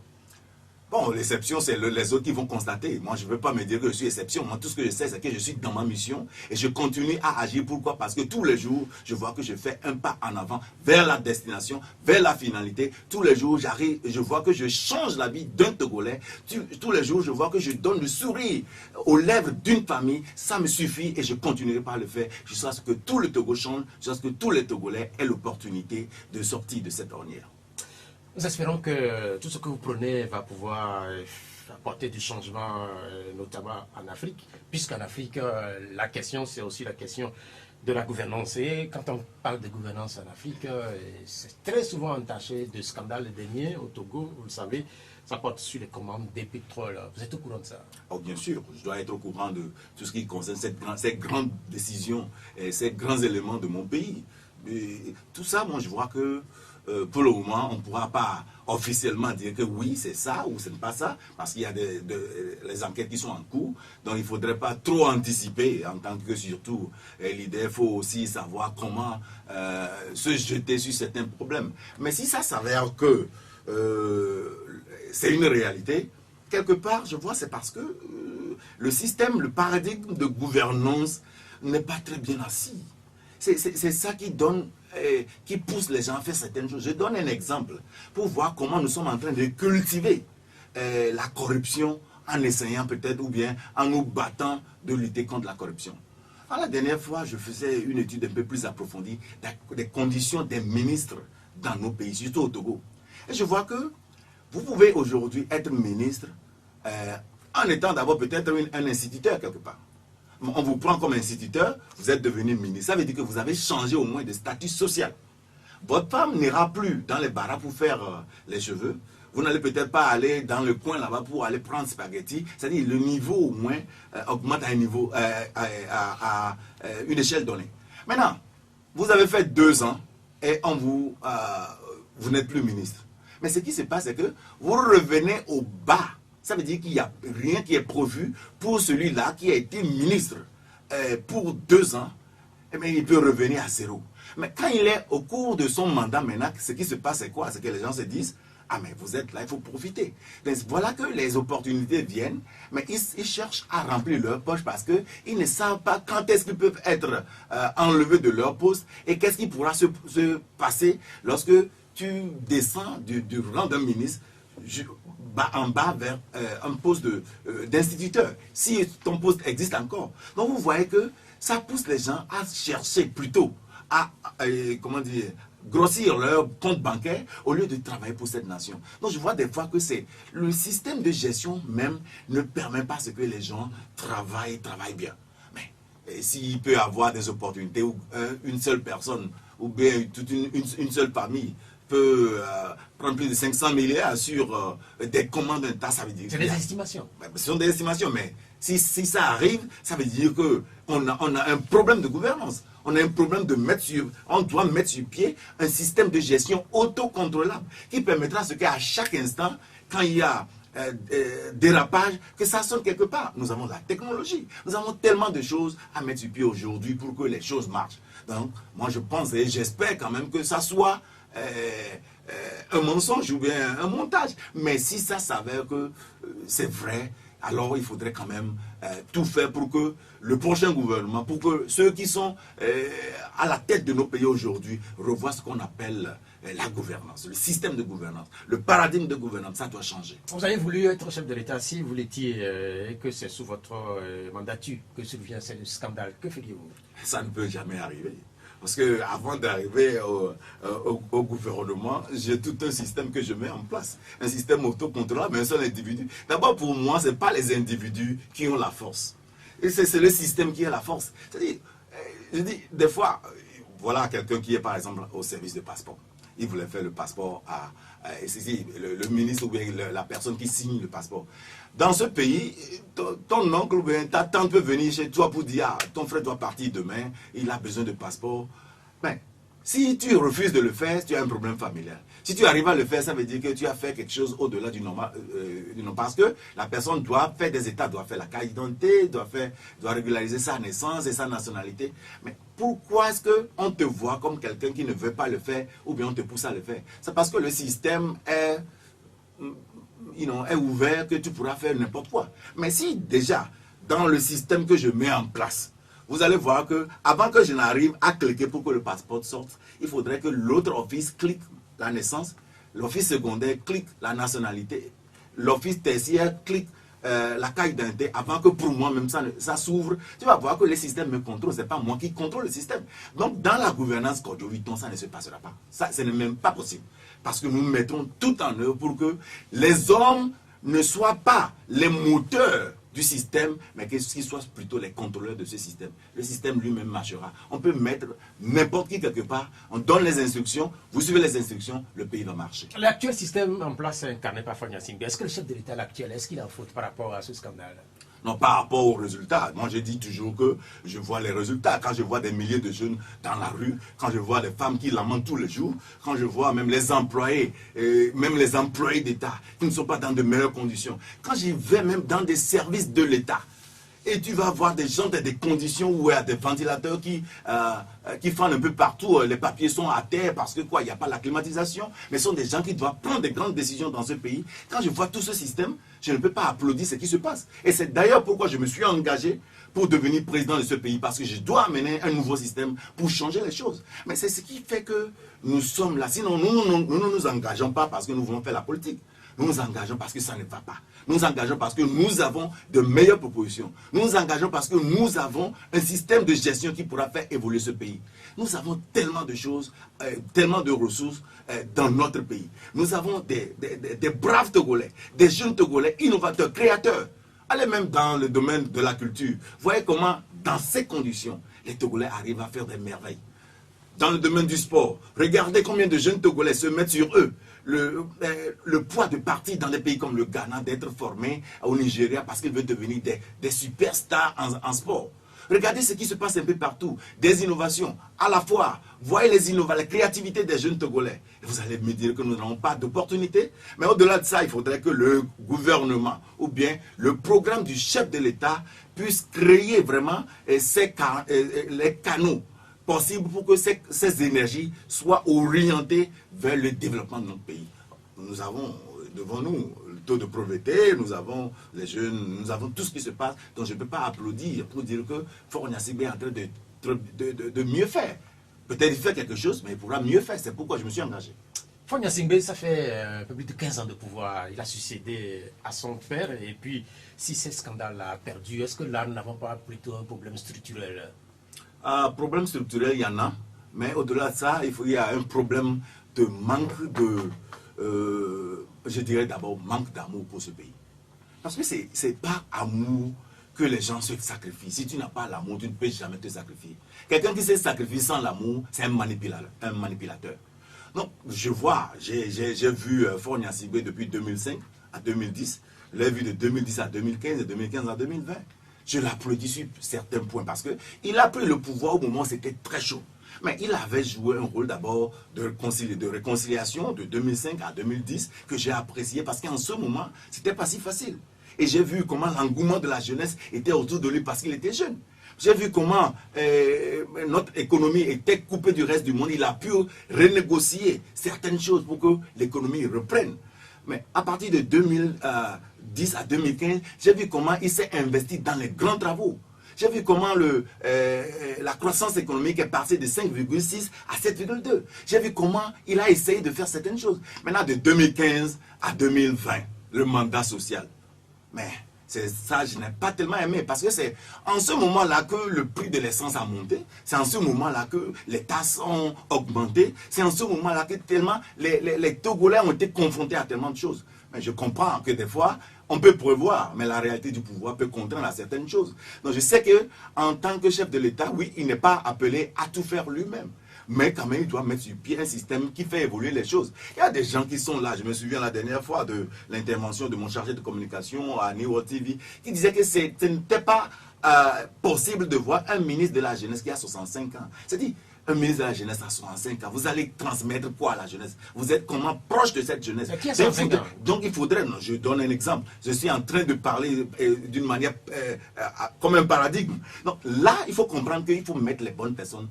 Bon, l'exception, c'est les autres qui vont constater. Moi, je ne veux pas me dire que je suis exception. Moi, tout ce que je sais, c'est que je suis dans ma mission et je continue à agir. Pourquoi? Parce que tous les jours, je vois que je fais un pas en avant vers la destination, vers la finalité. Tous les jours, j'arrive et je vois que je change la vie d'un Togolais. Tous les jours, je vois que je donne le sourire aux lèvres d'une famille. Ça me suffit et je continuerai par le faire jusqu'à ce que tout le Togo change, jusqu'à ce que tous les Togolais aient l'opportunité de sortir de cette ornière. Nous espérons que tout ce que vous prenez va pouvoir apporter du changement, notamment en Afrique, puisqu'en Afrique, la question, c'est aussi la question de la gouvernance. Et quand on parle de gouvernance en Afrique, c'est très souvent entaché de scandales. Le dernier, au Togo, vous le savez, ça porte sur les commandes des pétroles. Vous êtes au courant de ça? Oh, bien sûr, je dois être au courant de tout ce qui concerne ces grandes décisions et ces grands éléments de mon pays. Et tout ça, moi, je vois que pour le moment, on ne pourra pas officiellement dire que oui, c'est ça ou ce n'est pas ça, parce qu'il y a les enquêtes qui sont en cours, donc il ne faudrait pas trop anticiper, en tant que surtout l'idée, il faut aussi savoir comment se jeter sur certains problèmes. Mais si ça s'avère que c'est une réalité, quelque part, je vois, c'est parce que le système, le paradigme de gouvernance n'est pas très bien assis. C'est ça qui pousse les gens à faire certaines choses. Je donne un exemple pour voir comment nous sommes en train de cultiver la corruption en essayant peut-être ou bien en nous battant de lutter contre la corruption. Alors, la dernière fois, je faisais une étude un peu plus approfondie des conditions des ministres dans nos pays, surtout au Togo. Et je vois que vous pouvez aujourd'hui être ministre en étant d'abord peut-être un instituteur quelque part. On vous prend comme instituteur, vous êtes devenu ministre. Ça veut dire que vous avez changé au moins de statut social. Votre femme n'ira plus dans les baras pour faire les cheveux. Vous n'allez peut-être pas aller dans le coin là-bas pour aller prendre spaghetti. C'est-à-dire le niveau au moins augmente à un niveau, à une échelle donnée. Maintenant, vous avez fait 2 ans et vous n'êtes plus ministre. Mais ce qui se passe, c'est que vous revenez au bas. Ça veut dire qu'il n'y a rien qui est prévu pour celui-là qui a été ministre pour 2 ans eh bien, il peut revenir à zéro. Mais quand il est au cours de son mandat maintenant, ce qui se passe, c'est quoi? C'est que les gens se disent, ah mais vous êtes là, il faut profiter. Donc, voilà que les opportunités viennent, mais ils cherchent à remplir leur poche parce qu'ils ne savent pas quand est-ce qu'ils peuvent être enlevés de leur poste et qu'est-ce qui pourra se passer lorsque tu descends du rang d'un ministre en bas vers un poste d'instituteur, si ton poste existe encore. Donc vous voyez que ça pousse les gens à chercher plutôt à comment dire, grossir leur compte bancaire au lieu de travailler pour cette nation. Donc je vois des fois que c'est le système de gestion même ne permet pas ce que les gens travaillent bien. Mais s'il peut y avoir des opportunités où une seule personne ou bien toute une seule famille peut prendre plus de 500 milliards sur des commandes d'État, ça veut dire... C'est des estimations. Ce sont des estimations, mais si ça arrive, ça veut dire qu'on a un problème de gouvernance. On a un problème on doit mettre sur pied un système de gestion autocontrôlable qui permettra ce qu'à chaque instant, quand il y a dérapage, que ça sonne quelque part. Nous avons la technologie, nous avons tellement de choses à mettre sur pied aujourd'hui pour que les choses marchent. Donc, moi je pense et j'espère quand même que ça soit un mensonge ou bien un montage. Mais si ça s'avère que c'est vrai, alors il faudrait quand même tout faire pour que le prochain gouvernement, pour que ceux qui sont à la tête de nos pays aujourd'hui revoient ce qu'on appelle la gouvernance, le système de gouvernance, le paradigme de gouvernance, ça doit changer. Vous avez voulu être chef de l'État, si vous l'étiez et que c'est sous votre mandature que survient ce scandale, que feriez-vous? Ça ne peut jamais arriver. Parce qu'avant d'arriver au gouvernement, j'ai tout un système que je mets en place. Un système autocontrôlable, mais un seul individu. D'abord, pour moi, ce n'est pas les individus qui ont la force. Et c'est le système qui a la force. C'est-à-dire, je dis, des fois, voilà quelqu'un qui est par exemple au service de passeport. Il voulait faire le passeport à le ministre ou bien la personne qui signe le passeport. Dans ce pays, ton oncle ou bien ta tante peut venir chez toi pour dire ah, ton frère doit partir demain, il a besoin de passeport. Ben, si tu refuses de le faire, tu as un problème familial. Si tu arrives à le faire, ça veut dire que tu as fait quelque chose au-delà du normal. Parce que la personne doit faire des états, doit faire la carte d'identité, doit régulariser sa naissance et sa nationalité. Mais pourquoi est-ce qu'on te voit comme quelqu'un qui ne veut pas le faire ou bien on te pousse à le faire? C'est parce que le système est ouvert que tu pourras faire n'importe quoi. Mais si déjà, dans le système que je mets en place, vous allez voir que avant que je n'arrive à cliquer pour que le passeport sorte, il faudrait que l'autre office clique la naissance, l'office secondaire clique la nationalité, l'office tertiaire clique la carte d'identité avant que pour moi même ça s'ouvre. Tu vas voir que le système me contrôle, ce n'est pas moi qui contrôle le système. Donc dans la gouvernance Kodjo-Vitton, ça ne se passera pas. Ça, ce n'est même pas possible. Parce que nous mettons tout en œuvre pour que les hommes ne soient pas les moteurs du système, mais qu'ils soient plutôt les contrôleurs de ce système. Le système lui-même marchera. On peut mettre n'importe qui quelque part, on donne les instructions, vous suivez les instructions, le pays va marcher. L'actuel système en place est incarné par Fagne Gnassingbe. Est-ce que le chef de l'État actuel, est-ce qu'il en faute par rapport à ce scandale? Non, par rapport aux résultats. Moi, je dis toujours que je vois les résultats. Quand je vois des milliers de jeunes dans la rue, quand je vois les femmes qui lamentent tous les jours, quand je vois même les employés d'État qui ne sont pas dans de meilleures conditions, quand je vais même dans des services de l'État, et tu vas voir des gens dans des conditions où il y a des ventilateurs qui font un peu partout, les papiers sont à terre parce que quoi, il n'y a pas la climatisation, mais ce sont des gens qui doivent prendre des grandes décisions dans ce pays. Quand je vois tout ce système, je ne peux pas applaudir ce qui se passe. Et c'est d'ailleurs pourquoi je me suis engagé pour devenir président de ce pays, parce que je dois amener un nouveau système pour changer les choses. Mais c'est ce qui fait que nous sommes là. Sinon, nous ne nous engageons pas parce que nous voulons faire la politique. Nous nous engageons parce que ça ne va pas. Nous nous engageons parce que nous avons de meilleures propositions. Nous nous engageons parce que nous avons un système de gestion qui pourra faire évoluer ce pays. Nous avons tellement de choses, tellement de ressources dans notre pays. Nous avons des braves Togolais, des jeunes Togolais innovateurs, créateurs. Allez même dans le domaine de la culture. Voyez comment, dans ces conditions, les Togolais arrivent à faire des merveilles. Dans le domaine du sport, regardez combien de jeunes Togolais se mettent sur eux. Le poids de partir dans des pays comme le Ghana, d'être formé au Nigeria parce qu'ils veulent devenir des superstars en sport. Regardez ce qui se passe un peu partout. Des innovations. À la fois, voyez la créativité des jeunes Togolais. Et vous allez me dire que nous n'avons pas d'opportunité. Mais au-delà de ça, il faudrait que le gouvernement ou bien le programme du chef de l'État puisse créer vraiment les canaux possible pour que ces énergies soient orientées vers le développement de notre pays. Nous avons devant nous le taux de pauvreté, nous avons les jeunes, nous avons tout ce qui se passe. Donc je ne peux pas applaudir pour dire que Faure Gnassingbé est en train de mieux faire. Peut-être il fait quelque chose, mais il pourra mieux faire. C'est pourquoi je me suis engagé. Faure Gnassingbé, ça fait un peu plus de 15 ans de pouvoir. Il a succédé à son père. Et puis, si ce scandale a perdu, est-ce que là, nous n'avons pas plutôt un problème structurel? Problème structurel, il y en a. Mais au-delà de ça, il y a un problème de manque de... je dirais d'abord manque d'amour pour ce pays. Parce que c'est pas amour que les gens se sacrifient. Si tu n'as pas l'amour, tu ne peux jamais te sacrifier. Quelqu'un qui se sacrifie sans l'amour, c'est un manipulateur. Donc, je vois, j'ai vu Faure Gnassingbé depuis 2005 à 2010. Je l'ai vu de 2010 à 2015 et 2015 à 2020. Je l'applaudis sur certains points parce qu'il a pris le pouvoir au moment où c'était très chaud. Mais il avait joué un rôle d'abord de réconciliation de 2005 à 2010 que j'ai apprécié parce qu'en ce moment, c'était pas si facile. Et j'ai vu comment l'engouement de la jeunesse était autour de lui parce qu'il était jeune. J'ai vu comment notre économie était coupée du reste du monde. Il a pu renégocier certaines choses pour que l'économie reprenne. Mais à partir de 2010 à 2015, j'ai vu comment il s'est investi dans les grands travaux. J'ai vu comment la croissance économique est passée de 5,6 à 7,2. J'ai vu comment il a essayé de faire certaines choses. Maintenant, de 2015 à 2020, le mandat social. Mais c'est ça, je n'ai pas tellement aimé parce que c'est en ce moment-là que le prix de l'essence a monté. C'est en ce moment-là que les taxes ont augmenté. C'est en ce moment-là que tellement les Togolais ont été confrontés à tellement de choses. Mais je comprends que des fois, on peut prévoir, mais la réalité du pouvoir peut contraindre à certaines choses. Donc je sais qu'en tant que chef de l'État, oui, il n'est pas appelé à tout faire lui-même. Mais quand même, il doit mettre sur pied un système qui fait évoluer les choses. Il y a des gens qui sont là. Je me souviens la dernière fois de l'intervention de mon chargé de communication à New World TV, qui disait que ce n'était pas possible de voir un ministre de la jeunesse qui a 65 ans. C'est-à-dire, un ministre de la jeunesse à 65 ans, vous allez transmettre quoi à la jeunesse? Vous êtes comment proche de cette jeunesse? Qui a 65 ans? Donc il faudrait, non, je donne un exemple, je suis en train de parler d'une manière comme un paradigme. Donc là, il faut comprendre qu'il faut mettre les bonnes personnes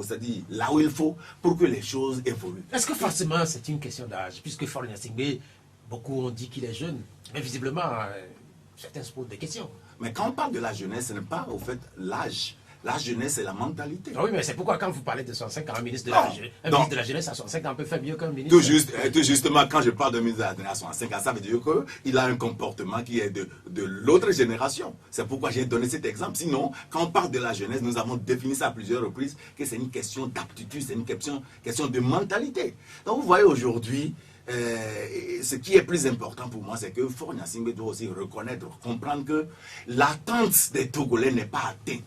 c'est-à-dire là où il faut pour que les choses évoluent. Est-ce que forcément c'est une question d'âge? Puisque Faure Gnassingbé, beaucoup ont dit qu'il est jeune, mais visiblement, certains se posent des questions. Mais quand on parle de la jeunesse, ce n'est pas au fait l'âge. La jeunesse, c'est la mentalité. Ah oui, mais c'est pourquoi quand vous parlez de 65 ans, un ministre de la jeunesse à 65 ans peut faire mieux qu'un ministre. Tout justement, quand je parle d'un ministre de la jeunesse à 65 ans, ça veut dire qu'il a un comportement qui est de l'autre génération. C'est pourquoi j'ai donné cet exemple. Sinon, quand on parle de la jeunesse, nous avons défini ça à plusieurs reprises, que c'est une question d'aptitude, c'est une question de mentalité. Donc vous voyez aujourd'hui, ce qui est plus important pour moi, c'est que Faure Gnassingbé doit aussi reconnaître, comprendre que l'attente des Togolais n'est pas atteinte.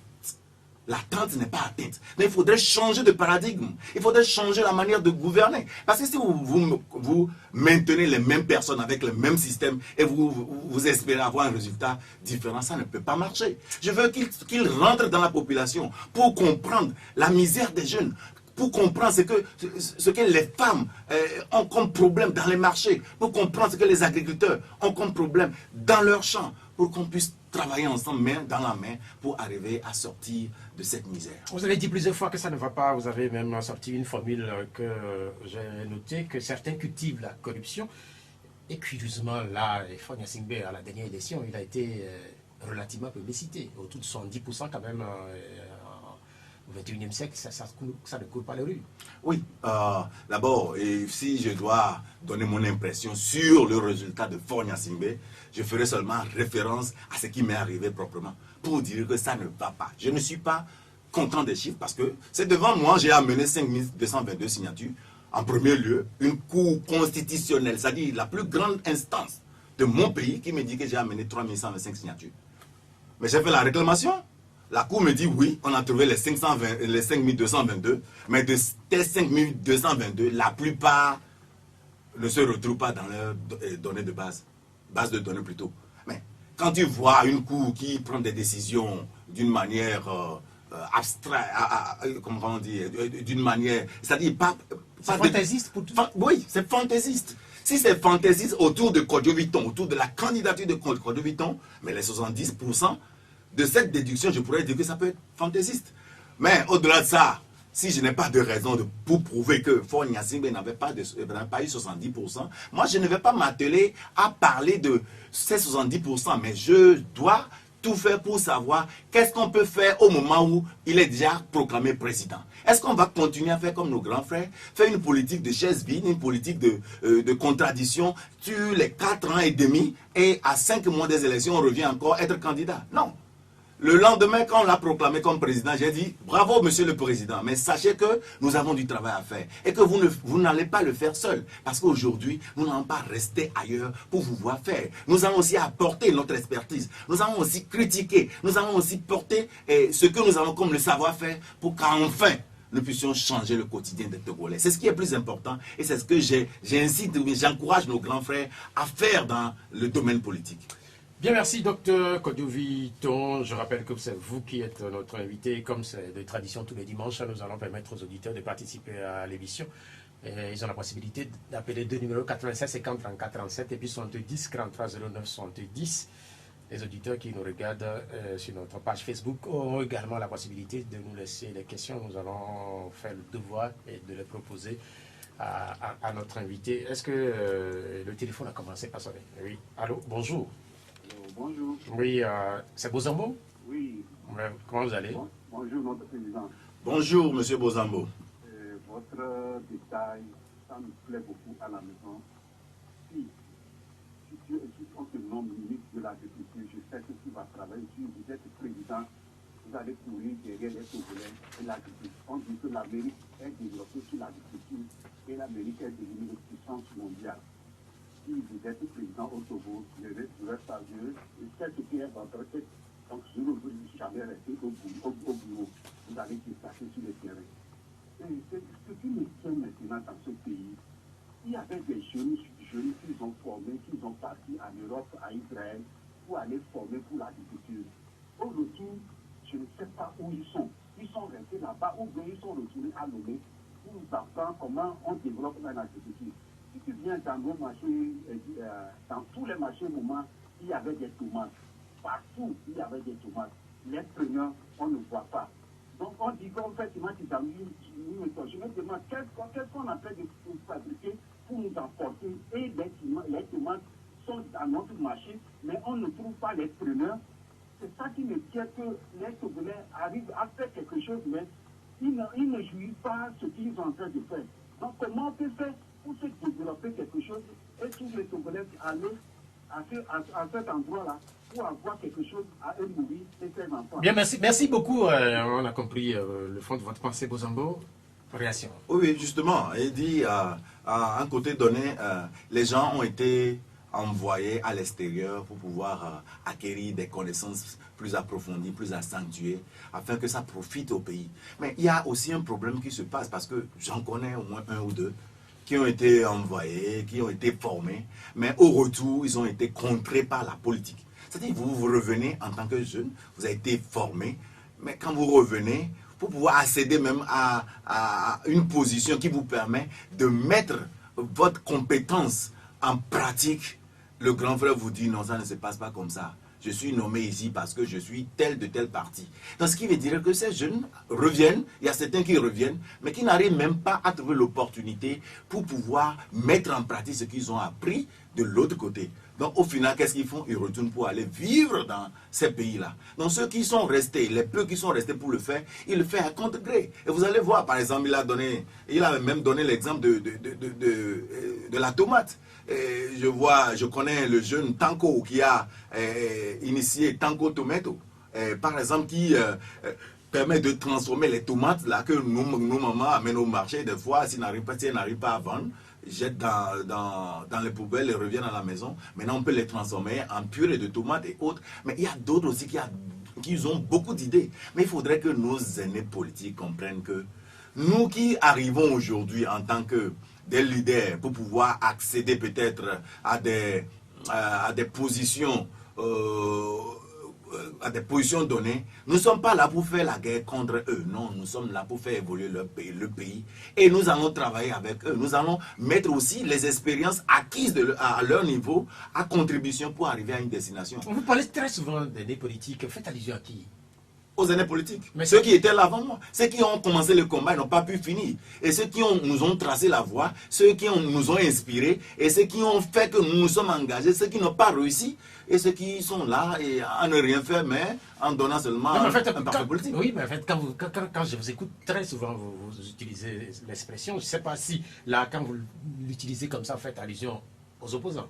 L'attente n'est pas atteinte. Mais il faudrait changer de paradigme. Il faudrait changer la manière de gouverner. Parce que si vous maintenez les mêmes personnes avec le même système et vous espérez avoir un résultat différent, ça ne peut pas marcher. Je veux qu'ils rentrent dans la population pour comprendre la misère des jeunes, pour comprendre ce que les femmes ont comme problème dans les marchés, pour comprendre ce que les agriculteurs ont comme problème dans leurs champs, pour qu'on puisse travailler ensemble, main dans la main, pour arriver à sortir de cette misère. Vous avez dit plusieurs fois que ça ne va pas, vous avez même sorti une formule que j'ai notée, que certains cultivent la corruption. Et curieusement, là, Faure Gnassingbé, à la dernière élection, il a été relativement publicité, autour de 70% quand même. Au XXIe siècle, ça ne coule pas les rues. Oui, d'abord, si je dois donner mon impression sur le résultat de Faure Gnassingbé, je ferai seulement référence à ce qui m'est arrivé proprement, pour dire que ça ne va pas. Je ne suis pas content des chiffres parce que c'est devant moi, j'ai amené 5222 signatures. En premier lieu, une cour constitutionnelle, c'est-à-dire la plus grande instance de mon pays, qui me dit que j'ai amené 3125 signatures. Mais j'ai fait la réclamation. La Cour me dit oui, on a trouvé les 5222, mais de ces 5222, la plupart ne se retrouvent pas dans leurs données de base de données plutôt. Mais quand tu vois une Cour qui prend des décisions d'une manière abstraite, comment on dit, d'une manière, c'est-à-dire pas fantaisiste pour tout. Oui, c'est fantaisiste. Si c'est fantaisiste autour de Kodjo-Vitton, autour de la candidature de Kodjo-Vitton, mais les 70%, de cette déduction, je pourrais dire que ça peut être fantaisiste. Mais au-delà de ça, si je n'ai pas de raison pour prouver que Faure Gnassingbé n'avait pas eu 70%, moi je ne vais pas m'atteler à parler de ces 70%, mais je dois tout faire pour savoir qu'est-ce qu'on peut faire au moment où il est déjà proclamé président. Est-ce qu'on va continuer à faire comme nos grands frères, faire une politique de chaise vide, une politique de contradiction sur les 4 ans et demi et à 5 mois des élections, on revient encore être candidat? Non. Le lendemain, quand on l'a proclamé comme président, j'ai dit « Bravo, monsieur le président, mais sachez que nous avons du travail à faire et que vous n'allez pas le faire seul. Parce qu'aujourd'hui, nous n'allons pas rester ailleurs pour vous voir faire. Nous allons aussi apporter notre expertise. Nous allons aussi critiquer. Nous allons aussi porter ce que nous avons comme le savoir-faire pour qu'enfin, nous puissions changer le quotidien des Togolais. C'est ce qui est plus important et c'est ce que j'encourage nos grands frères à faire dans le domaine politique. » Bien, merci, docteur Kodouviton. Je rappelle que c'est vous qui êtes notre invité. Comme c'est de tradition tous les dimanches, nous allons permettre aux auditeurs de participer à l'émission. Ils ont la possibilité d'appeler deux numéros 96 50 34 37 et puis 70 43 09 70. Les auditeurs qui nous regardent sur notre page Facebook auront également la possibilité de nous laisser les questions. Nous allons faire le devoir et de les proposer à notre invité. Est-ce que le téléphone a commencé par sonner? Oui. Allô, bonjour. Bonjour. Oui, c'est Bozambo? Oui. Comment vous allez? Bonjour, notre président. Bonjour, monsieur Bozambo. Votre détail, ça me plaît beaucoup à la maison. Si on se nomme ministre de l'Agriculture, je sais que tu vas travailler. Si vous êtes président, vous allez courir derrière les Togolais et l'agriculture. On dit que l'Amérique est développée sur l'agriculture et l'Amérique est devenue une puissance mondiale. Si vous êtes président au Togo, je reste à Dieu, et c'est ce qui est votre tête. Donc, je ne veux jamais rester au bureau. Vous allez déplacer sur le terrain. Et ce qui me tient maintenant dans ce pays, il y avait des jeunes qui ont formé, qui sont partis en Europe, à Israël, pour aller former pour l'agriculture. Au retour, je ne sais pas où ils sont. Ils sont restés là-bas, ou bien ils sont retournés à Lomé pour nous apprendre comment on développe l'agriculture. Si tu viens dans nos marchés, dans tous les marchés au moment, il y avait des tomates. Partout, il y avait des tomates. Les preneurs, on ne voit pas. Donc on dit qu'on fait tomates dans une méthode. Je me demande qu'est-ce qu'on a fait de fabriquer pour nous emporter. Et les tomates sont dans notre marché, mais on ne trouve pas les preneurs. C'est ça qui me tient que les Togolais arrivent à faire quelque chose, mais ils ne jouissent pas ce qu'ils sont en train de faire. Donc comment on peut faire pour se développer quelque chose et tous les Togolais aller à cet endroit-là pour avoir quelque chose à eux nourrir et faire enfants. Bien, merci beaucoup. On a compris le fond de votre pensée, Bozambo. Réaction. Oui, justement, il dit à un côté donné, les gens ont été envoyés à l'extérieur pour pouvoir acquérir des connaissances plus approfondies, plus accentuées, afin que ça profite au pays. Mais il y a aussi un problème qui se passe, parce que j'en connais au moins un ou deux qui ont été envoyés, qui ont été formés, mais au retour, ils ont été contrés par la politique. C'est-à-dire, vous revenez en tant que jeune, vous avez été formé, mais quand vous revenez, pour pouvoir accéder même à une position qui vous permet de mettre votre compétence en pratique, le grand frère vous dit non, ça ne se passe pas comme ça. Je suis nommé ici parce que je suis tel de tel parti. Donc ce qui veut dire que ces jeunes reviennent, il y a certains qui reviennent, mais qui n'arrivent même pas à trouver l'opportunité pour pouvoir mettre en pratique ce qu'ils ont appris de l'autre côté. Donc au final, qu'est-ce qu'ils font? Ils retournent pour aller vivre dans ces pays-là. Donc ceux qui sont restés, les peu qui sont restés pour le faire, ils le font à contre gré. Et vous allez voir, par exemple, il a même donné l'exemple de la tomate. Et je connais le jeune Tanko qui a initié Tanko Tomato, par exemple, qui permet de transformer les tomates là, que nos mamans amènent au marché. Des fois, si elles n'arrivent pas à vendre, jettent dans les poubelles et reviennent à la maison. Maintenant, on peut les transformer en purée de tomates et autres. Mais il y a d'autres aussi qui ont beaucoup d'idées. Mais il faudrait que nos aînés politiques comprennent que nous qui arrivons aujourd'hui en tant que des leaders pour pouvoir accéder peut-être à des positions données, nous ne sommes pas là pour faire la guerre contre eux. Non, nous sommes là pour faire évoluer le pays. Et nous allons travailler avec eux. Nous allons mettre aussi les expériences acquises à leur niveau à contribution pour arriver à une destination. Vous parlez très souvent des politiques. Faites allusion à qui? aux aînés politiques. Mais ceux qui étaient là avant moi, ceux qui ont commencé le combat, ils n'ont pas pu finir. Et ceux qui nous ont tracé la voie, ceux qui nous ont inspirés, et ceux qui ont fait que nous nous sommes engagés, ceux qui n'ont pas réussi, et ceux qui sont là et à ne rien faire, mais en donnant seulement Non, mais en fait, un parti politique. Oui, mais en fait, quand je vous écoute, très souvent, vous utilisez l'expression, je ne sais pas si, là, quand vous l'utilisez comme ça, vous faites allusion aux opposants.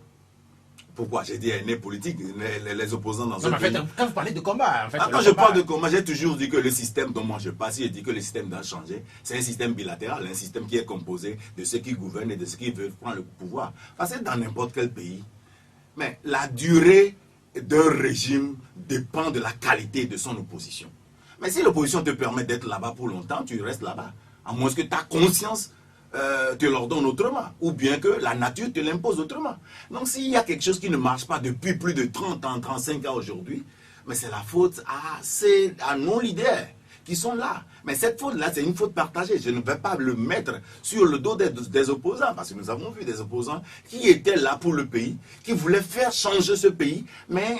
Pourquoi? J'ai dit aînés politiques, les opposants dans Non, mais en fait, quand vous parlez de combat, en fait, quand je parle de combat, j'ai toujours dit que le système dont moi je passe, j'ai dit que le système doit changer. C'est un système bilatéral, un système qui est composé de ceux qui gouvernent et de ceux qui veulent prendre le pouvoir. Parce que dans n'importe quel pays, mais la durée d'un régime dépend de la qualité de son opposition. Mais si l'opposition te permet d'être là-bas pour longtemps, tu restes là-bas. À moins que ta conscience te l'ordonne autrement, ou bien que la nature te l'impose autrement. Donc s'il y a quelque chose qui ne marche pas depuis plus de 30 ans, 35 ans aujourd'hui, mais c'est la faute à nos leaders qui sont là. Mais cette faute-là, c'est une faute partagée. Je ne vais pas le mettre sur le dos des opposants, parce que nous avons vu des opposants qui étaient là pour le pays, qui voulaient faire changer ce pays, mais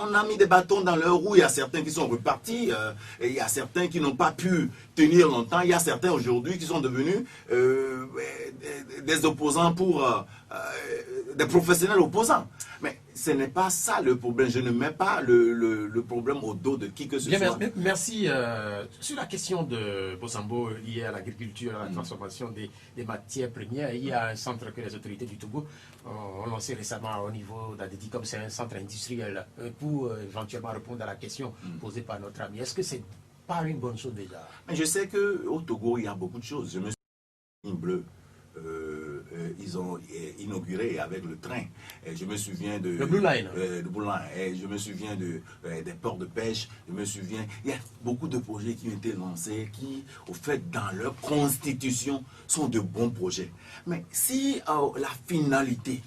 on a mis des bâtons dans leurs roues. Il y a certains qui sont repartis, et il y a certains qui n'ont pas pu tenir longtemps. Il y a certains aujourd'hui qui sont devenus des opposants pour des professionnels opposants. Mais ce n'est pas ça le problème. Je ne mets pas le problème au dos de qui que ce soit. Merci. Sur la question de Bosambo liée à l'agriculture, à la transformation des matières premières, il y a un centre que les autorités du Togo ont lancé récemment au niveau d'Adedi, comme c'est un centre industriel, pour éventuellement répondre à la question posée par notre ami. Est-ce que c'est pas une bonne chose déjà? Mais je sais qu'au Togo, il y a beaucoup de choses. Je me suis bleu. Ils ont inauguré avec le train. Et je me souviens de... Le Blue Line. Le Blue Line. Et je me souviens des ports de pêche. Je me souviens... Il y a beaucoup de projets qui ont été lancés qui, au fait, dans leur constitution, sont de bons projets. Mais si la finalité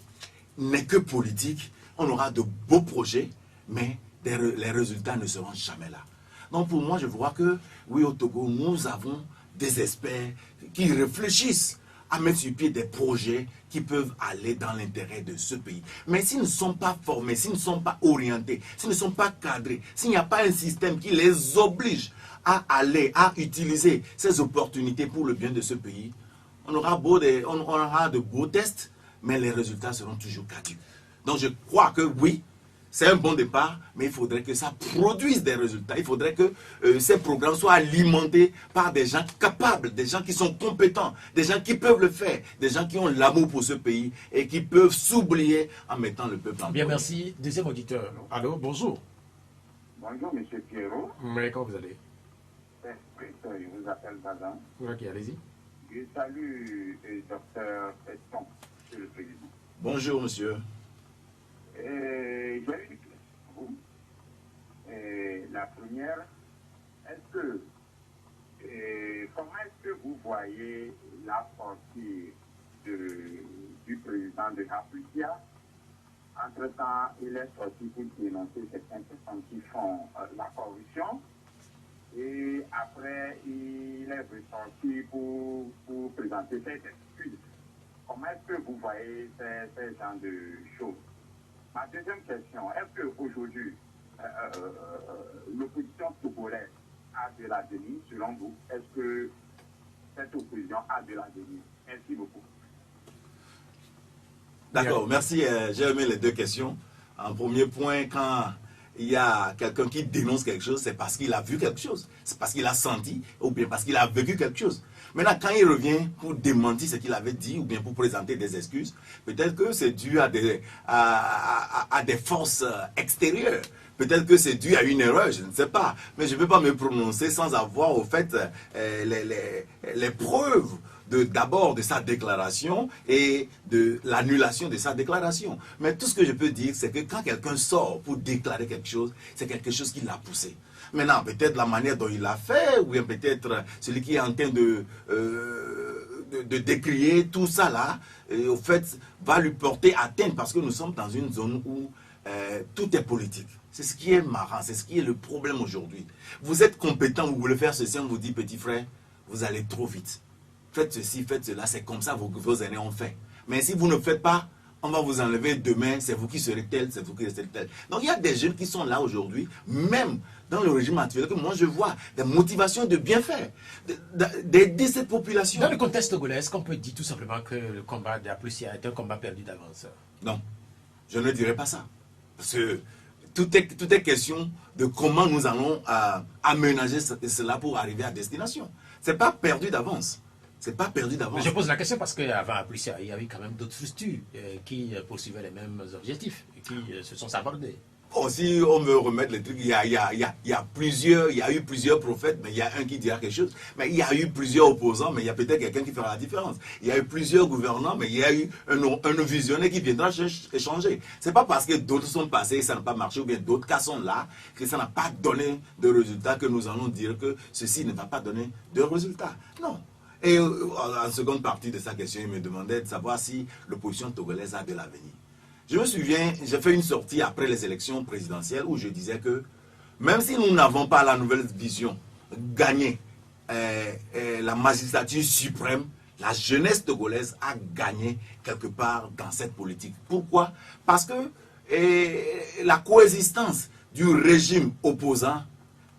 n'est que politique, on aura de beaux projets, mais les résultats ne seront jamais là. Donc pour moi, je vois que, oui, au Togo, nous avons des experts qui réfléchissent à mettre sur pied des projets qui peuvent aller dans l'intérêt de ce pays. Mais s'ils ne sont pas formés, s'ils ne sont pas orientés, s'ils ne sont pas cadrés, s'il n'y a pas un système qui les oblige à aller, à utiliser ces opportunités pour le bien de ce pays, on aura de beaux tests, mais les résultats seront toujours caducs. Donc je crois que oui, c'est un bon départ, mais il faudrait que ça produise des résultats. Il faudrait que ces programmes soient alimentés par des gens capables, des gens qui sont compétents, des gens qui peuvent le faire, des gens qui ont l'amour pour ce pays et qui peuvent s'oublier en mettant le peuple en Bien, premier. merci. Deuxième auditeur. Allô, bonjour. Bonjour, M. Pierrot. Mais comment vous allez? Je vous appelle Bazin. Ok, allez-y. Je salue le docteur Eston, Monsieur le Président. Bonjour, monsieur. J'ai eu une question. La première, comment est-ce que vous voyez la sortie du président de l'Afrique? Entre-temps, il est sorti pour dénoncer certaines personnes qui font la corruption. Et après, il est ressorti pour présenter ses excuses. Comment est-ce que vous voyez ces genres de choses? Ma deuxième question, est-ce qu'aujourd'hui, l'opposition togolaise a de l'avenir, selon vous? Est-ce que cette opposition a de l'avenir? Merci beaucoup. D'accord, merci. J'ai aimé les deux questions. En premier point, quand il y a quelqu'un qui dénonce quelque chose, c'est parce qu'il a vu quelque chose, c'est parce qu'il a senti, ou bien parce qu'il a vécu quelque chose. Maintenant, quand il revient pour démentir ce qu'il avait dit, ou bien pour présenter des excuses, peut-être que c'est dû à des forces extérieures. Peut-être que c'est dû à une erreur, je ne sais pas. Mais je ne peux pas me prononcer sans avoir, au fait, les preuves d'abord de sa déclaration et de l'annulation de sa déclaration. Mais tout ce que je peux dire, c'est que quand quelqu'un sort pour déclarer quelque chose, c'est quelque chose qui l'a poussé. Maintenant, peut-être la manière dont il l'a fait, ou bien peut-être celui qui est en train de décrier tout ça là, au fait, va lui porter atteinte parce que nous sommes dans une zone où tout est politique. C'est ce qui est marrant, c'est ce qui est le problème aujourd'hui. Vous êtes compétent, vous voulez faire ceci, on vous dit, petit frère, vous allez trop vite. Faites ceci, faites cela, c'est comme ça vos aînés ont fait. Mais si vous ne faites pas, on va vous enlever demain, c'est vous qui serez tel, c'est vous qui serez tel. Donc il y a des jeunes qui sont là aujourd'hui, même dans le régime actuel, que moi je vois des motivations de bien faire, d'aider cette population. Dans le contexte togolais, est-ce qu'on peut dire tout simplement que le combat de la Plucia est un combat perdu d'avance? Non, je ne dirais pas ça. Parce que tout est question de comment nous allons aménager cela pour arriver à destination. Ce n'est pas perdu d'avance. C'est pas perdu d'avance. Je pose la question parce qu'avant la Plucia, il y avait quand même d'autres structures qui poursuivaient les mêmes objectifs et qui se sont sabordés. Oh, si on veut remettre les trucs, il y a eu plusieurs prophètes, mais il y a un qui dira quelque chose. Mais il y a eu plusieurs opposants, mais il y a peut-être quelqu'un qui fera la différence. Il y a eu plusieurs gouvernants, mais il y a eu un visionnaire qui viendra échanger. C'est pas parce que d'autres sont passés et ça n'a pas marché, ou bien d'autres cas sont là, que ça n'a pas donné de résultat, que nous allons dire que ceci ne va pas donner de résultat. Non. Et en seconde partie de sa question, il me demandait de savoir si l'opposition togolaise a de l'avenir. Je me souviens, j'ai fait une sortie après les élections présidentielles où je disais que même si nous n'avons pas la nouvelle vision gagné la magistrature suprême, la jeunesse togolaise a gagné quelque part dans cette politique. Pourquoi? Parce que la coexistence du régime opposant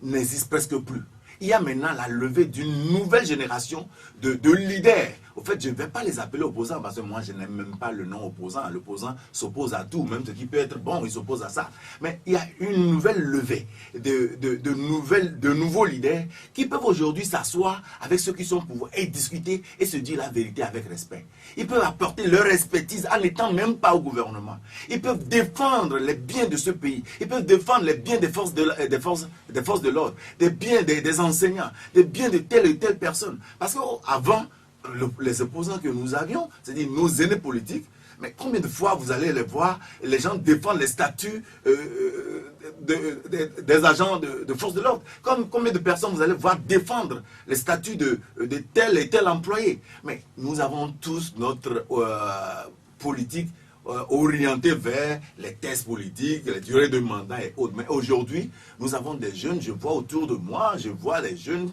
n'existe presque plus. Il y a maintenant la levée d'une nouvelle génération de leaders. Au fait, je ne vais pas les appeler opposants parce que moi, je n'aime même pas le nom opposant. L'opposant s'oppose à tout, même ce qui peut être bon, il s'oppose à ça. Mais il y a une nouvelle levée de nouveaux leaders qui peuvent aujourd'hui s'asseoir avec ceux qui sont au pouvoir et discuter et se dire la vérité avec respect. Ils peuvent apporter leur expertise en n'étant même pas au gouvernement. Ils peuvent défendre les biens de ce pays. Ils peuvent défendre les biens des forces de l'ordre, des biens des enseignants, des biens de telle et telle personne. Parce qu'avant, les opposants que nous avions, c'est-à-dire nos aînés politiques, mais combien de fois vous allez les voir, les gens défendent les statuts des agents de force de l'ordre? Combien de personnes vous allez voir défendre les statuts de tel et tel employé? Mais nous avons tous notre politique orienté vers les tests politiques, les durées de mandat et autres. Mais aujourd'hui, nous avons des jeunes, je vois autour de moi, je vois les jeunes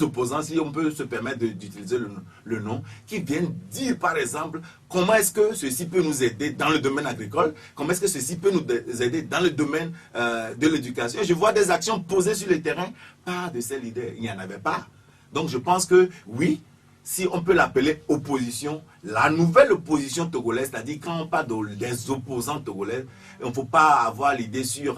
opposants, si on peut se permettre d'utiliser le nom, qui viennent dire par exemple comment est-ce que ceci peut nous aider dans le domaine agricole, comment est-ce que ceci peut nous aider dans le domaine de l'éducation. Je vois des actions posées sur le terrain par de ces leaders. Il n'y en avait pas. Donc je pense que oui, si on peut l'appeler opposition, la nouvelle opposition togolaise, c'est-à-dire quand on parle des opposants togolais, il ne faut pas avoir l'idée sur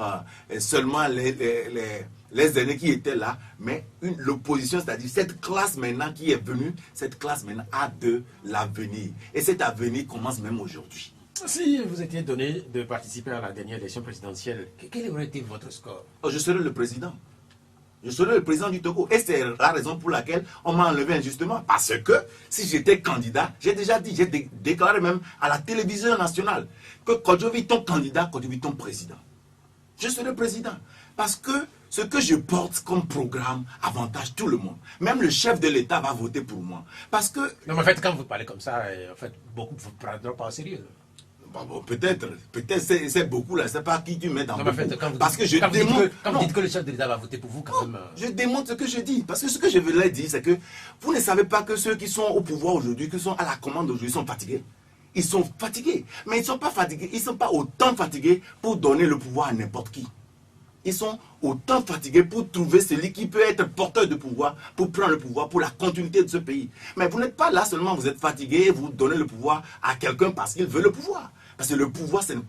seulement les aînés qui étaient là, mais l'opposition, c'est-à-dire cette classe maintenant qui est venue, cette classe maintenant a de l'avenir. Et cet avenir commence même aujourd'hui. Si vous étiez donné de participer à la dernière élection présidentielle, quel aurait été votre score? Je serais le président. Je serai le président du Togo. Et c'est la raison pour laquelle on m'a enlevé injustement. Parce que si j'étais candidat, j'ai déjà dit, j'ai déclaré même à la télévision nationale que quand je vis ton candidat, quand je vis ton président, je serai président. Parce que ce que je porte comme programme avantage tout le monde. Même le chef de l'État va voter pour moi. Parce que... Non, mais en fait, quand vous parlez comme ça, en fait, beaucoup ne vous prendront pas au sérieux. Bon, peut-être c'est beaucoup là, c'est pas qui tu mets dans non, beaucoup. En fait, parce que je démontre... Quand vous dites que le chef de l'État va voter pour vous, quand même... Je démontre ce que je dis. Parce que ce que je voulais dire, c'est que vous ne savez pas que ceux qui sont au pouvoir aujourd'hui, qui sont à la commande aujourd'hui, sont fatigués. Ils sont fatigués. Mais ils ne sont pas fatigués. Ils ne sont pas autant fatigués pour donner le pouvoir à n'importe qui. Ils sont autant fatigués pour trouver celui qui peut être porteur de pouvoir, pour prendre le pouvoir, pour la continuité de ce pays. Mais vous n'êtes pas là seulement, vous êtes fatigué, vous donnez le pouvoir à quelqu'un parce qu'il veut le pouvoir. Parce que le pouvoir, ce n'est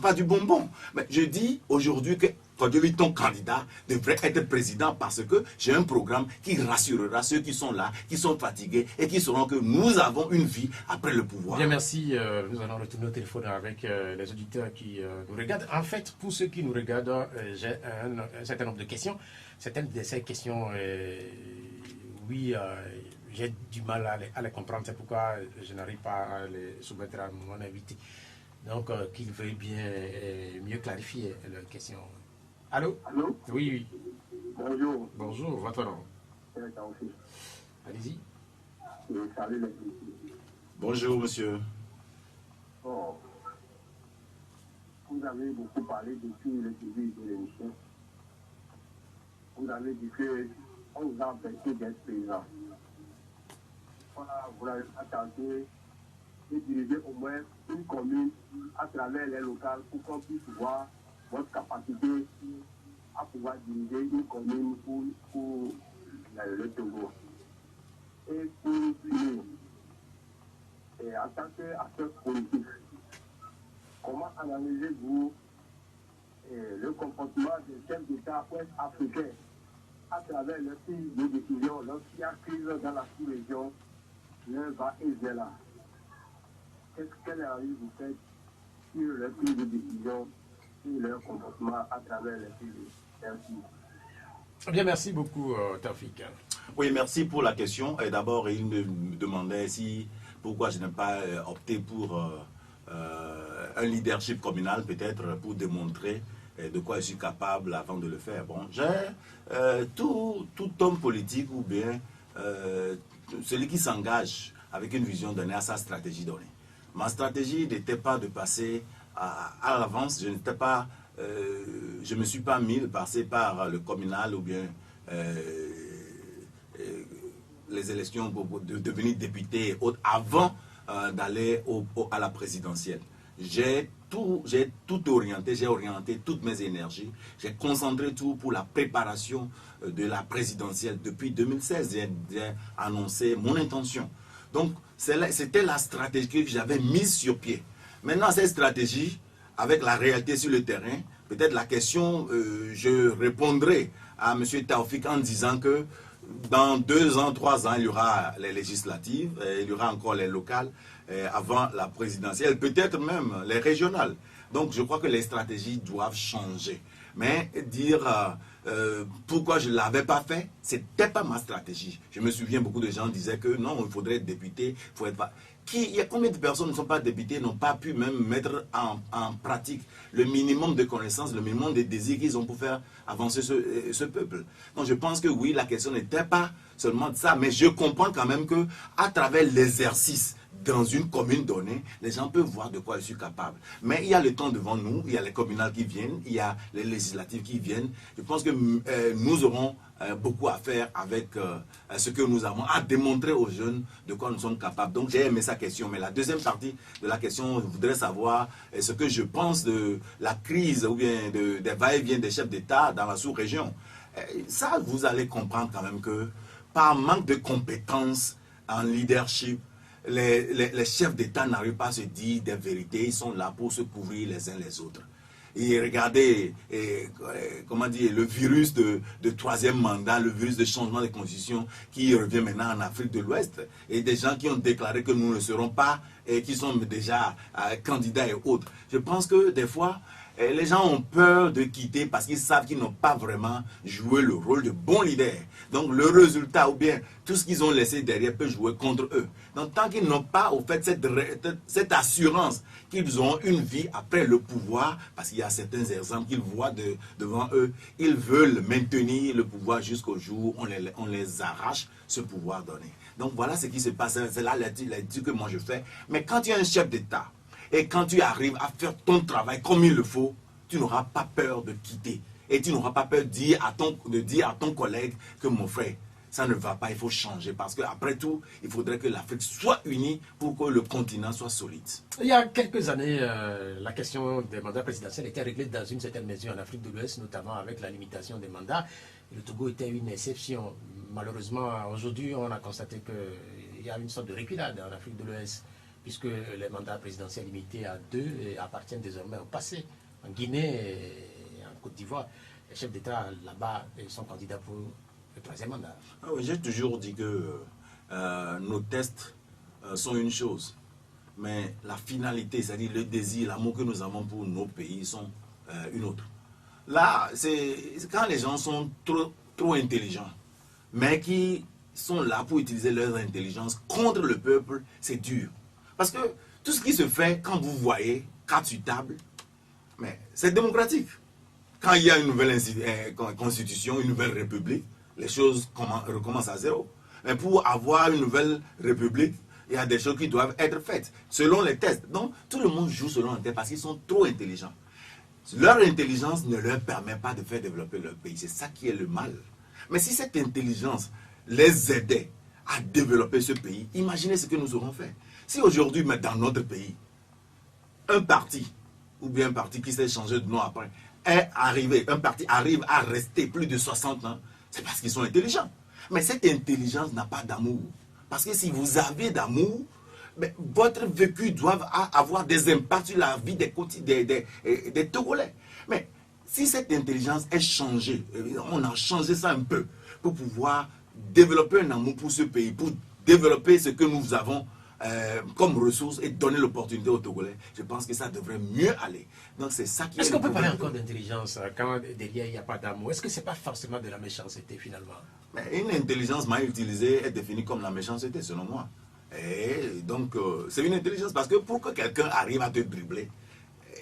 pas du bonbon. Mais je dis aujourd'hui que aujourd'hui, ton candidat devrait être président parce que j'ai un programme qui rassurera ceux qui sont là, qui sont fatigués et qui sauront que nous avons une vie après le pouvoir. Bien, merci. Nous allons retourner au téléphone avec les auditeurs qui nous regardent. En fait, pour ceux qui nous regardent, j'ai un certain nombre de questions. Certaines de ces questions, oui, j'ai du mal à les comprendre. C'est pourquoi je n'arrive pas à les soumettre à mon invité. Donc, qu'il veuille bien mieux clarifier leurs questions. Allô? Allô? Oui. Bonjour. Bonjour, votre nom? Allez-y. Salut les... Bonjour, monsieur. Oh. Vous avez beaucoup parlé depuis le début de l'émission. Vous avez dit qu'on vous a empêché d'être président. Voilà, vous l'avez pas tenté et diriger au moins une commune à travers les locales pour qu'on puisse voir votre capacité à pouvoir diriger une commune pour le Togo. Et pour finir, et en tant qu'acteur politique, comment analysez-vous le comportement des chefs d'État ouest-africains à travers leur prise de décision lorsqu'il y a crise dans la sous-région, leur va et là. Quelle analyse vous faites sur leur prise de décision, sur leur comportement à travers les prises de décision? Bien, merci beaucoup, Taoufik. Oui, merci pour la question. D'abord, il me demandait pourquoi je n'ai pas opté pour un leadership communal, peut-être pour démontrer de quoi je suis capable avant de le faire. Bon, tout homme politique ou bien celui qui s'engage avec une vision donnée à sa stratégie donnée. Ma stratégie n'était pas de passer à l'avance, je me suis pas mis de passer par le communal ou bien les élections pour devenir député et autres avant d'aller à la présidentielle. J'ai tout orienté, j'ai orienté toutes mes énergies, j'ai concentré tout pour la préparation de la présidentielle. Depuis 2016, j'ai annoncé mon intention. Donc, c'était la stratégie que j'avais mise sur pied. Maintenant, cette stratégie, avec la réalité sur le terrain, peut-être la question, je répondrai à M. Taoufik en disant que dans 2 ans, 3 ans, il y aura les législatives, il y aura encore les locales avant la présidentielle, peut-être même les régionales. Donc je crois que les stratégies doivent changer. Mais dire pourquoi je ne l'avais pas fait, ce n'était pas ma stratégie. Je me souviens, beaucoup de gens disaient que non, il faudrait être député, il faut être... Il y a combien de personnes ne sont pas députées, n'ont pas pu même mettre en pratique le minimum de connaissances, le minimum de désirs qu'ils ont pour faire avancer ce peuple. Donc je pense que oui, la question n'était pas seulement de ça, mais je comprends quand même que à travers l'exercice dans une commune donnée, les gens peuvent voir de quoi je suis capable. Mais il y a le temps devant nous, il y a les communales qui viennent, il y a les législatives qui viennent. Je pense que nous aurons beaucoup à faire avec ce que nous avons, à démontrer aux jeunes de quoi nous sommes capables. Donc j'ai aimé sa question. Mais la deuxième partie de la question, je voudrais savoir ce que je pense de la crise ou bien des va-et-vient des chefs d'État dans la sous-région. Ça, vous allez comprendre quand même que par manque de compétences en leadership, les chefs d'État n'arrivent pas à se dire des vérités, ils sont là pour se couvrir les uns les autres. Et regardez, comment dire, le virus de 3e mandat, le virus de changement de constitution qui revient maintenant en Afrique de l'Ouest, et des gens qui ont déclaré que nous ne serons pas, et qui sont déjà candidats et autres. Je pense que des fois, les gens ont peur de quitter parce qu'ils savent qu'ils n'ont pas vraiment joué le rôle de bon leader. Donc le résultat ou bien tout ce qu'ils ont laissé derrière peut jouer contre eux. Donc tant qu'ils n'ont pas au fait cette assurance qu'ils ont une vie après le pouvoir, parce qu'il y a certains exemples qu'ils voient devant eux, ils veulent maintenir le pouvoir jusqu'au jour où on les arrache ce pouvoir donné. Donc voilà ce qui se passe, c'est là l'étude que moi je fais. Mais quand tu es un chef d'État, et quand tu arrives à faire ton travail comme il le faut, tu n'auras pas peur de quitter. Et tu n'auras pas peur de dire à ton collègue que mon frère, ça ne va pas, il faut changer. Parce qu'après tout, il faudrait que l'Afrique soit unie pour que le continent soit solide. Il y a quelques années, la question des mandats présidentiels était réglée dans une certaine mesure en Afrique de l'Ouest, notamment avec la limitation des mandats. Le Togo était une exception. Malheureusement, aujourd'hui, on a constaté qu'il y a une sorte de reculade en Afrique de l'Ouest, puisque les mandats présidentiels limités à 2 appartiennent désormais au passé. En Guinée et en Côte d'Ivoire, les chefs d'État là-bas sont candidats pour le 3e mandat. J'ai toujours dit que nos tests sont une chose, mais la finalité, c'est-à-dire le désir, l'amour que nous avons pour nos pays sont une autre. Là, c'est quand les gens sont trop intelligents, mais qui sont là pour utiliser leur intelligence contre le peuple, c'est dur. Parce que tout ce qui se fait, quand vous voyez, carte sur table, mais c'est démocratique. Quand il y a une nouvelle constitution, une nouvelle république, les choses recommencent à zéro. Mais pour avoir une nouvelle république, il y a des choses qui doivent être faites, selon les tests. Donc, tout le monde joue selon les tests parce qu'ils sont trop intelligents. Leur intelligence ne leur permet pas de faire développer leur pays. C'est ça qui est le mal. Mais si cette intelligence les aidait à développer ce pays, imaginez ce que nous aurons fait. Si aujourd'hui, mais dans notre pays, un parti, ou bien un parti qui s'est changé de nom après, un parti arrive à rester plus de 60 ans, c'est parce qu'ils sont intelligents. Mais cette intelligence n'a pas d'amour. Parce que si vous avez d'amour, votre vécu doit avoir des impacts sur la vie des Togolais. Mais si cette intelligence est changée, on a changé ça un peu pour pouvoir développer un amour pour ce pays, pour développer ce que nous avons comme ressources et donner l'opportunité aux Togolais, je pense que ça devrait mieux aller. Donc c'est ça qui est... Est-ce qu'on peut parler encore d'intelligence quand derrière il n'y a pas d'amour? Est-ce que ce n'est pas forcément de la méchanceté finalement? Mais une intelligence mal utilisée est définie comme la méchanceté selon moi. Et donc c'est une intelligence parce que pour que quelqu'un arrive à te dribbler,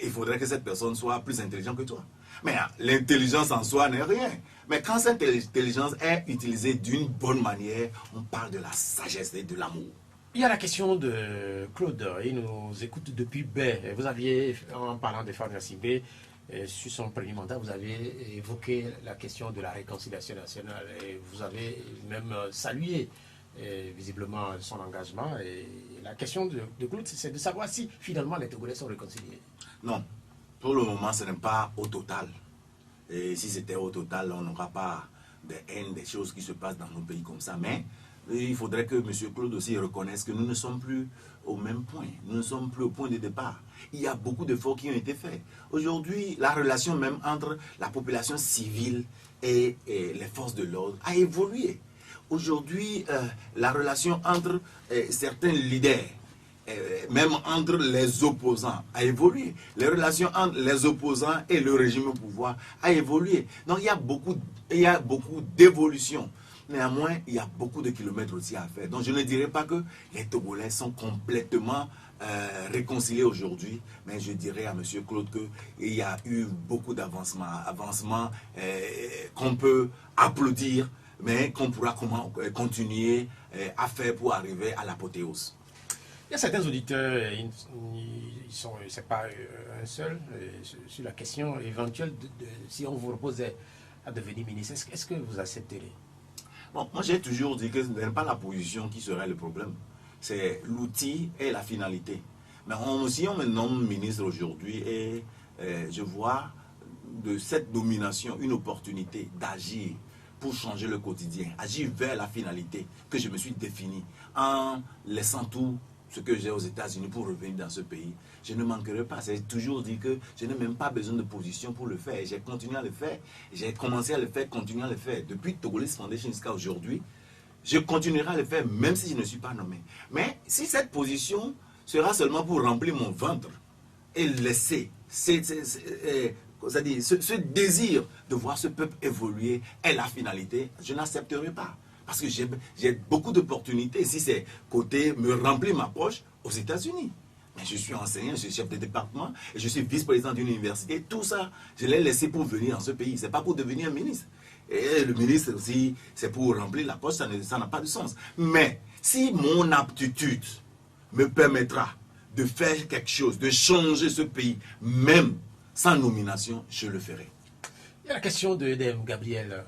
il faudrait que cette personne soit plus intelligente que toi. Mais l'intelligence en soi n'est rien. Mais quand cette intelligence est utilisée d'une bonne manière, on parle de la sagesse et de l'amour. Il y a la question de Claude, il nous écoute depuis Bay. Vous aviez, en parlant de Fabien Sibé, sur son premier mandat, vous avez évoqué la question de la réconciliation nationale et vous avez même salué visiblement son engagement. Et la question de Claude, c'est de savoir si finalement les Togolais sont réconciliés. Non, pour le moment, ce n'est pas au total. Et si c'était au total, on n'aura pas de haine, des choses qui se passent dans nos pays comme ça. Mais il faudrait que M. Claude aussi reconnaisse que nous ne sommes plus au même point. Nous ne sommes plus au point de départ. Il y a beaucoup d'efforts qui ont été faits. Aujourd'hui, la relation même entre la population civile et les forces de l'ordre a évolué. Aujourd'hui, la relation entre certains leaders, même entre les opposants, a évolué. Les relations entre les opposants et le régime au pouvoir a évolué. Donc il y a beaucoup d'évolution. Néanmoins, il y a beaucoup de kilomètres aussi à faire. Donc je ne dirais pas que les Togolais sont complètement réconciliés aujourd'hui, mais je dirais à M. Claude qu'il y a eu beaucoup d'avancements qu'on peut applaudir, mais qu'on pourra continuer à faire pour arriver à l'apothéose. Il y a certains auditeurs, c'est pas un seul, sur la question éventuelle si on vous proposait à devenir ministre, est-ce que vous accepterez? Bon, moi j'ai toujours dit que ce n'est pas la position qui serait le problème, c'est l'outil et la finalité. Mais si on me nomme ministre aujourd'hui et je vois de cette nomination une opportunité d'agir pour changer le quotidien, agir vers la finalité que je me suis définie en laissant tout ce que j'ai aux États-Unis pour revenir dans ce pays, je ne manquerai pas. J'ai toujours dit que je n'ai même pas besoin de position pour le faire. J'ai continué à le faire. J'ai commencé à le faire, continué à le faire. Depuis Togolese Foundation jusqu'à aujourd'hui, je continuerai à le faire même si je ne suis pas nommé. Mais si cette position sera seulement pour remplir mon ventre et laisser c'est-à-dire ce désir de voir ce peuple évoluer est la finalité, je n'accepterai pas. Parce que j'ai beaucoup d'opportunités. Si c'est côté me remplir ma poche aux États-Unis. Mais je suis enseignant, je suis chef de département et je suis vice-président d'une université. Tout ça, je l'ai laissé pour venir dans ce pays. Ce n'est pas pour devenir un ministre. Et le ministre aussi, c'est pour remplir la poche, ça n'a pas de sens. Mais si mon aptitude me permettra de faire quelque chose, de changer ce pays, même sans nomination, je le ferai. Il y a la question de Edem Gabriel.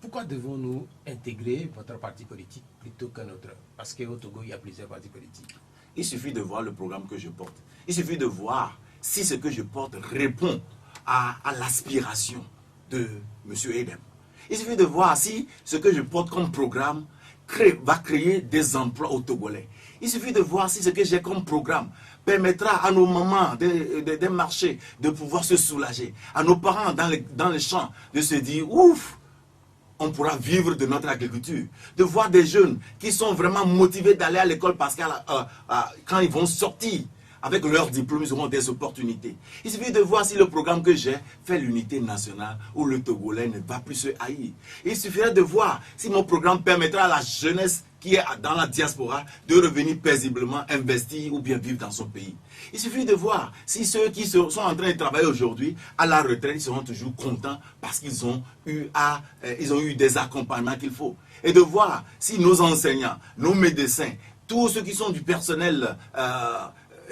Pourquoi devons-nous intégrer votre parti politique plutôt qu'un autre? Parce qu'au Togo, il y a plusieurs partis politiques. Il suffit de voir le programme que je porte. Il suffit de voir si ce que je porte répond à l'aspiration de M. Edem. Il suffit de voir si ce que je porte comme programme va créer des emplois aux Togolais. Il suffit de voir si ce que j'ai comme programme permettra à nos mamans des marchés de pouvoir se soulager, à nos parents dans les champs de se dire ouf, on pourra vivre de notre agriculture. De voir des jeunes qui sont vraiment motivés d'aller à l'école parce que quand ils vont sortir avec leur diplôme, ils auront des opportunités. Il suffit de voir si le programme que j'ai fait l'unité nationale où le Togolais ne va plus se haïr. Il suffirait de voir si mon programme permettra à la jeunesse qui est dans la diaspora de revenir paisiblement investir ou bien vivre dans son pays. Il suffit de voir si ceux qui sont en train de travailler aujourd'hui à la retraite seront toujours contents parce qu'ils ont eu des accompagnements qu'il faut. Et de voir si nos enseignants, nos médecins, tous ceux qui sont du personnel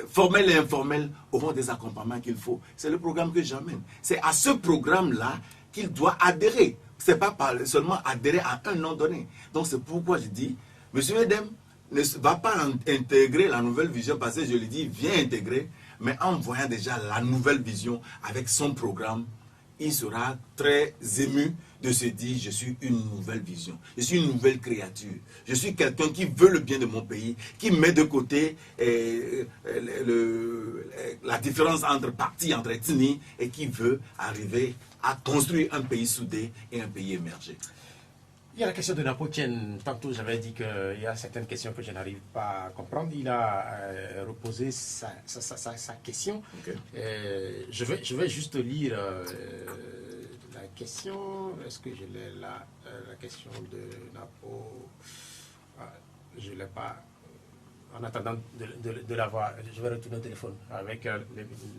formel et informel auront des accompagnements qu'il faut. C'est le programme que j'amène. C'est à ce programme-là qu'il doit adhérer. Ce n'est pas seulement adhérer à un nom donné. Donc c'est pourquoi je dis, M. Edem, ne va pas intégrer la nouvelle vision, parce que je lui dis, viens intégrer, mais en voyant déjà la nouvelle vision avec son programme, il sera très ému de se dire, je suis une nouvelle vision, je suis une nouvelle créature, je suis quelqu'un qui veut le bien de mon pays, qui met de côté la différence entre partis, entre ethnies, et qui veut arriver à construire un pays soudé et un pays émergé. Il y a la question de Napo-Tien. Tantôt, j'avais dit qu'il y a certaines questions que je n'arrive pas à comprendre. Il a reposé sa question. Okay. Je vais juste lire la question. Est-ce que je l'ai là? La question de Napo. Je ne l'ai pas. En attendant de l'avoir, je vais retourner au téléphone avec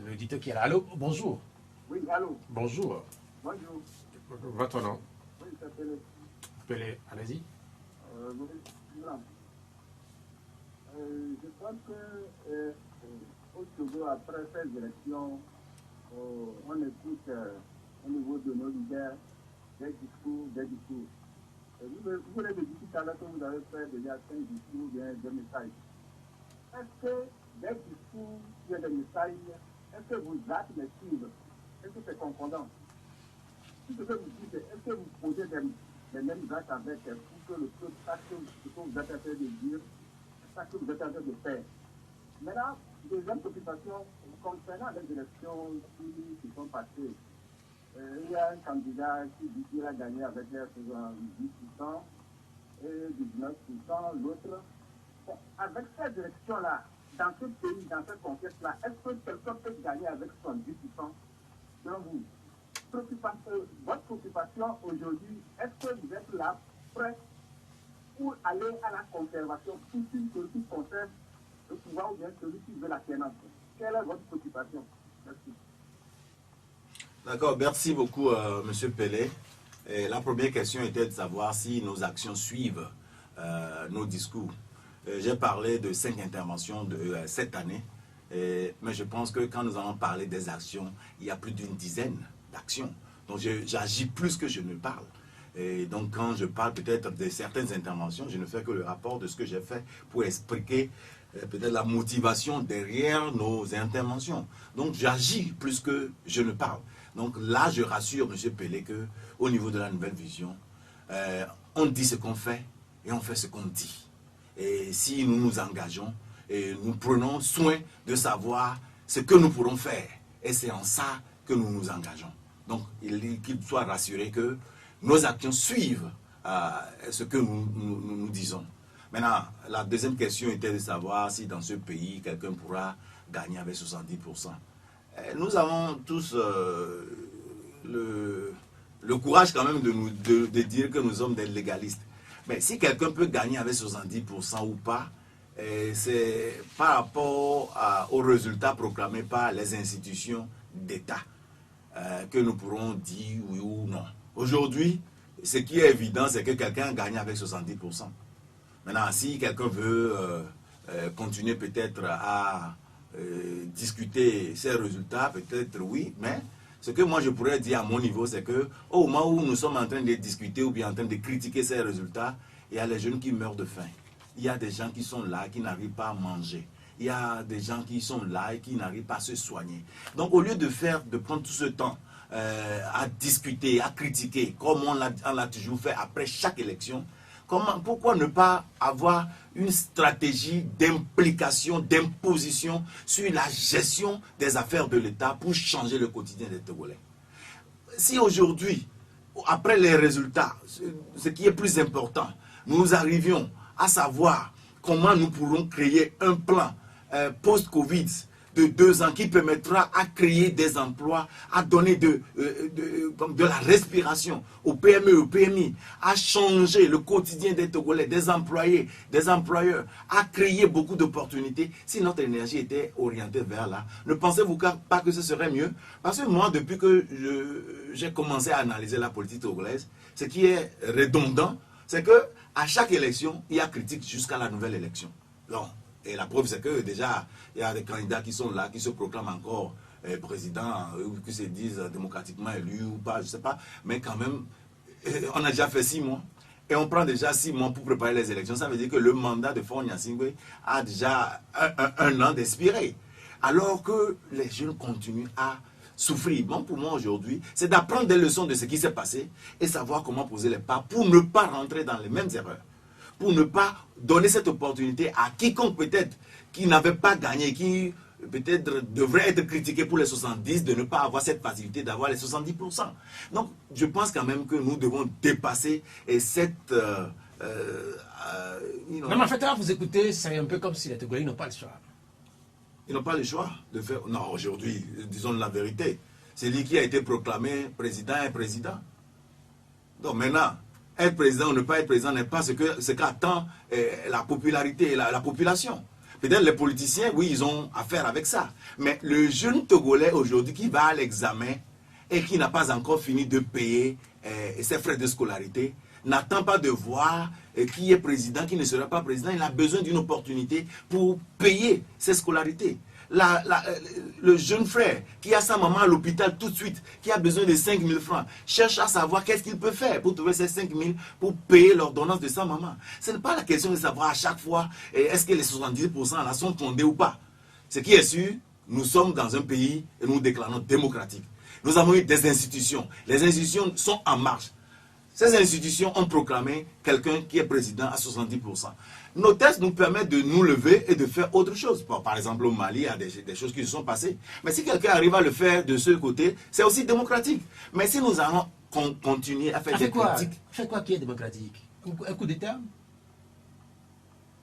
l'auditeur qui est là. Allô, bonjour. Oui, allô. Bonjour. Bonjour. Votre nom? Oui, ça s'appelle... Pelé, allez-y. Je pense que au Togo, après ces élections, on écoute au niveau de nos leaders des discours. Vous l'avez dit tout à l'heure que vous avez fait déjà 5 discours, bien des messages. Est-ce que des discours, il y a des messages, est-ce que vous actes les suivre? Est-ce que c'est concordant? Si ce que vous dites, est-ce que vous posez les mêmes actes avec pour que le peuple sache ce que vous êtes en train de dire, sache ce que vous êtes en train de faire? Maintenant, deuxième préoccupation, concernant les élections qui sont passées, il y a un candidat qui dit qu'il a gagné avec 10% et 19%, l'autre. Bon, avec ces élections-là, dans ce pays, dans ce contexte-là, est-ce que quelqu'un peut gagner avec 70% selon vous? Votre préoccupation aujourd'hui, est-ce que vous êtes là prêt pour aller à la conservation, pour celui qui conserve le pouvoir ou bien celui qui veut la tenance? Quelle est votre préoccupation? Merci. D'accord, merci beaucoup, M. Pelé. Et la première question était de savoir si nos actions suivent nos discours. J'ai parlé de 5 interventions de cette année, mais je pense que quand nous allons parler des actions, il y a plus d'une dizaine d'actions. Donc j'agis plus que je ne parle. Et donc quand je parle peut-être de certaines interventions, je ne fais que le rapport de ce que j'ai fait pour expliquer peut-être la motivation derrière nos interventions. Donc j'agis plus que je ne parle. Donc là, je rassure M. Pelé qu'au niveau de la nouvelle vision, on dit ce qu'on fait et on fait ce qu'on dit. Et si nous nous engageons et nous prenons soin de savoir ce que nous pourrons faire, et c'est en ça que nous nous engageons. Donc qu'il soit rassuré que nos actions suivent ce que nous disons. Maintenant, la deuxième question était de savoir si dans ce pays, quelqu'un pourra gagner avec 70%. Nous avons tous le courage quand même de dire que nous sommes des légalistes. Mais si quelqu'un peut gagner avec 70% ou pas, c'est par rapport aux résultats proclamés par les institutions d'État que nous pourrons dire oui ou non. Aujourd'hui, ce qui est évident, c'est que quelqu'un gagne avec 70%. Maintenant, si quelqu'un veut continuer peut-être à discuter ces résultats, peut-être oui, mais ce que moi je pourrais dire à mon niveau, c'est que au moment où nous sommes en train de discuter ou bien en train de critiquer ces résultats, il y a les jeunes qui meurent de faim. Il y a des gens qui sont là, qui n'arrivent pas à manger. Il y a des gens qui sont là et qui n'arrivent pas à se soigner. Donc au lieu de prendre tout ce temps à discuter, à critiquer, comme on l'a toujours fait après chaque élection, pourquoi ne pas avoir une stratégie d'implication, d'imposition sur la gestion des affaires de l'État pour changer le quotidien des Togolais? Si aujourd'hui, après les résultats, ce qui est plus important, nous arrivions à savoir comment nous pourrons créer un plan post-Covid de 2 ans qui permettra à créer des emplois, à donner de la respiration aux PME et aux PMI, à changer le quotidien des Togolais, des employés, des employeurs, à créer beaucoup d'opportunités. Si notre énergie était orientée vers là, ne pensez-vous pas que ce serait mieux? Parce que moi, depuis que j'ai commencé à analyser la politique togolaise, ce qui est redondant, c'est que à chaque élection, il y a critique jusqu'à la nouvelle élection. Donc, et la preuve, c'est que déjà, il y a des candidats qui sont là, qui se proclament encore président, ou qui se disent démocratiquement élus ou pas, je ne sais pas. Mais quand même, on a déjà fait 6 mois. et on prend déjà 6 mois pour préparer les élections, ça veut dire que le mandat de Faure Gnassingbé a déjà un an d'expirer. Alors que les jeunes continuent à souffrir. Bon, pour moi aujourd'hui, c'est d'apprendre des leçons de ce qui s'est passé et savoir comment poser les pas pour ne pas rentrer dans les mêmes erreurs. Pour ne pas donner cette opportunité à quiconque peut-être qui n'avait pas gagné, qui peut-être devrait être critiqué pour les 70, de ne pas avoir cette facilité d'avoir les 70%. Donc, je pense quand même que nous devons dépasser cette... Non, mais en fait, là, vous écoutez, c'est un peu comme si les Togolais n'ont pas le choix. Ils n'ont pas le choix de faire... Non, aujourd'hui, disons la vérité. C'est lui qui a été proclamé président et président. Donc maintenant, être président ou ne pas être président n'est pas ce qu'attend la popularité et la population. Peut-être les politiciens, oui, ils ont affaire avec ça. Mais le jeune Togolais aujourd'hui qui va à l'examen et qui n'a pas encore fini de payer ses frais de scolarité, n'attend pas de voir qui est président, qui ne sera pas président. Il a besoin d'une opportunité pour payer ses scolarités. Le jeune frère qui a sa maman à l'hôpital tout de suite, qui a besoin de 5 000 francs, cherche à savoir qu'est-ce qu'il peut faire pour trouver ces 5 000 pour payer l'ordonnance de sa maman. Ce n'est pas la question de savoir à chaque fois est-ce que les 70% là sont fondés ou pas. Ce qui est sûr, nous sommes dans un pays et nous nous déclarons démocratique. Nous avons eu des institutions. Les institutions sont en marche. Ces institutions ont proclamé quelqu'un qui est président à 70%. Nos tests nous permettent de nous lever et de faire autre chose. Par exemple, au Mali, il y a des choses qui se sont passées. Mais si quelqu'un arrive à le faire de ce côté, c'est aussi démocratique. Mais si nous allons continuer à faire des critiques... Fait quoi qui est démocratique? Un coup d'État?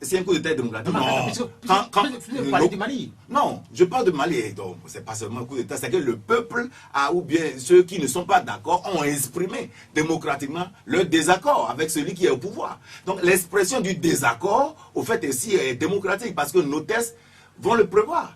C'est un coup d'État démocratique. Vous parlez du Mali. Non, je parle de Mali. Donc, c'est pas seulement un coup d'État, c'est que le peuple a, ou bien ceux qui ne sont pas d'accord, ont exprimé démocratiquement leur désaccord avec celui qui est au pouvoir. Donc, l'expression du désaccord, au fait, ici, est démocratique parce que nos tests vont le prévoir,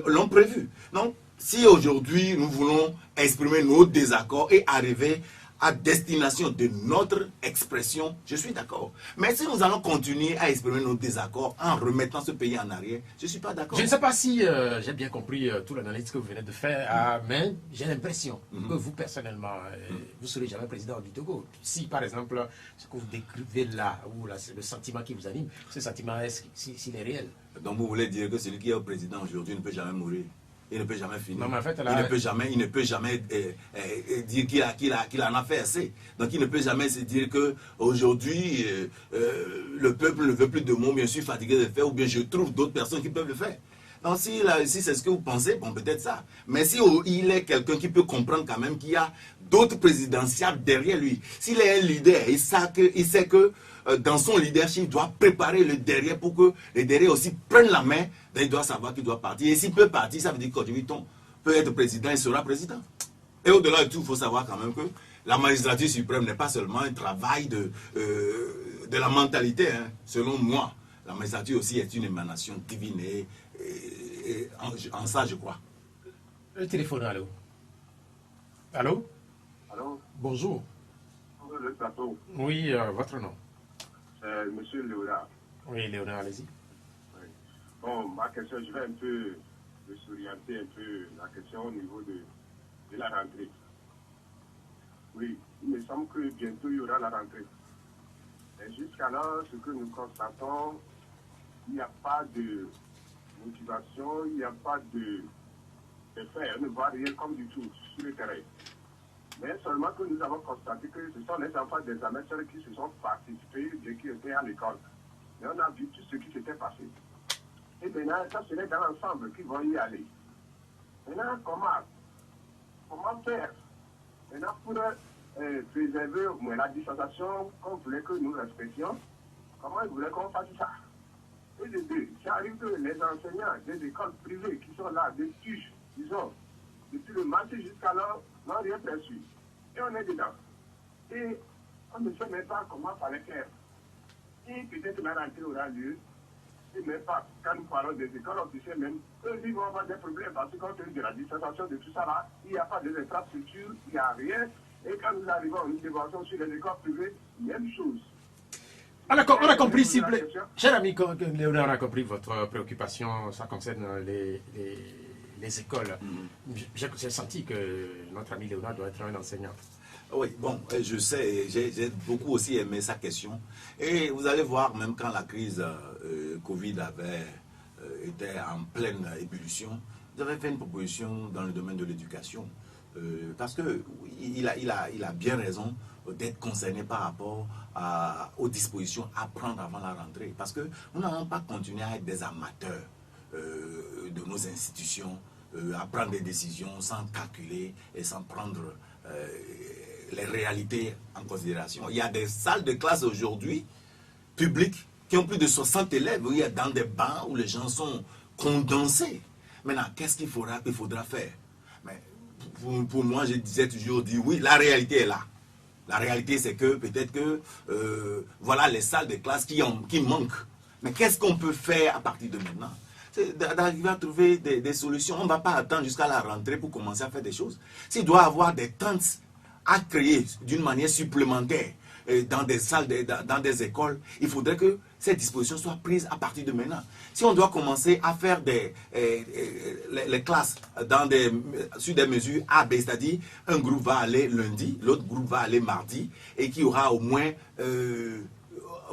l'ont prévu. Donc, si aujourd'hui, nous voulons exprimer nos désaccords et arriver à destination de notre expression, je suis d'accord. Mais si nous allons continuer à exprimer nos désaccords en remettant ce pays en arrière, je ne suis pas d'accord. Je ne sais pas si j'ai bien compris toute l'analyse que vous venez de faire, mais j'ai l'impression que vous, personnellement, vous ne serez jamais président du Togo. Si, par exemple, ce que vous décrivez là, ou là, le sentiment qui vous anime, ce sentiment, s'il est réel. Donc vous voulez dire que celui qui est au président aujourd'hui ne peut jamais mourir? Il ne peut jamais finir. Non, mais en fait, là, il ne peut jamais dire qu'il en a fait assez. Donc il ne peut jamais se dire qu'aujourd'hui, le peuple ne veut plus de moi, bien sûr, fatigué de le faire, ou bien je trouve d'autres personnes qui peuvent le faire. Donc si c'est ce que vous pensez, bon, peut-être ça. Mais si il est quelqu'un qui peut comprendre quand même qu'il y a d'autres présidentiables derrière lui, s'il est un leader, il sait que dans son leadership, il doit préparer le derrière pour que les derrière aussi prennent la main. Il doit savoir qu'il doit partir. Et s'il peut partir, ça veut dire qu'aujourd'hui, peut être président, il sera président. Et au-delà de tout, il faut savoir quand même que la magistrature suprême n'est pas seulement un travail de la mentalité. Hein. Selon moi, la magistrature aussi est une émanation divine. Et en ça, je crois. Le téléphone, allô? Allô? Allô? Bonjour. Le plateau. Oui, votre nom? Monsieur Léonard. Oui, Léonard, allez-y. Oui. Bon, ma question, je vais un peu s'orienter un peu la question au niveau de la rentrée. Oui, il me semble que bientôt il y aura la rentrée. Et jusqu'à là, ce que nous constatons, il n'y a pas de motivation, il n'y a pas de fait, on ne voit rien comme du tout sur le terrain. Mais seulement que nous avons constaté que ce sont les enfants des amateurs qui se sont participés, qui étaient à l'école. Mais on a vu tout ce qui s'était passé. Et maintenant, ça serait dans l'ensemble qui vont y aller. Maintenant, comment faire? Maintenant, pour préserver la distanciation qu'on voulait que nous respections, comment ils voulaient qu'on fasse ça? Et de deux, ça arrive que les enseignants des écoles privées qui sont là, des tuches, disons, depuis le marché jusqu'à là, n'ont rien perçu. Et on est dedans. Et on ne sait même pas comment fallait faire. Et peut-être la rentrée aura lieu. Et même pas, quand nous parlons des écoles officielles même, eux, ils vont avoir des problèmes parce que quand on est de la distanciation de tout ça là, il n'y a pas d'infrastructure, il n'y a rien. Et quand nous arrivons à une intervention sur les écoles privées, même chose. On a compris, s'il vous plaît. Cher ami, Léonard, on a compris votre préoccupation. Ça concerne les écoles. J'ai senti que notre ami Léonard doit être un enseignant. Oui, bon, je sais, j'ai beaucoup aussi aimé sa question. Et vous allez voir, même quand la crise Covid était en pleine ébullition, j'avais fait une proposition dans le domaine de l'éducation. Parce que il a bien raison d'être concerné par rapport aux dispositions à prendre avant la rentrée. Parce que nous n'allons pas continuer à être des amateurs de nos institutions, à prendre des décisions sans calculer et sans prendre les réalités en considération. Il y a des salles de classe aujourd'hui, publiques, qui ont plus de 60 élèves, où il y a dans des bancs où les gens sont condensés. Maintenant, qu'est-ce qu'il faudra faire? Mais pour moi, je disais toujours, oui, la réalité est là. La réalité, c'est que peut-être que, voilà les salles de classe qui manquent. Mais qu'est-ce qu'on peut faire à partir de maintenant? C'est d'arriver à trouver des solutions. On ne va pas attendre jusqu'à la rentrée pour commencer à faire des choses. S'il doit y avoir des tentes à créer d'une manière supplémentaire dans des salles, dans des écoles, il faudrait que ces dispositions soient prises à partir de maintenant. Si on doit commencer à faire les classes sur des mesures A, B, c'est-à-dire un groupe va aller lundi, l'autre groupe va aller mardi, et qu'il y aura au moins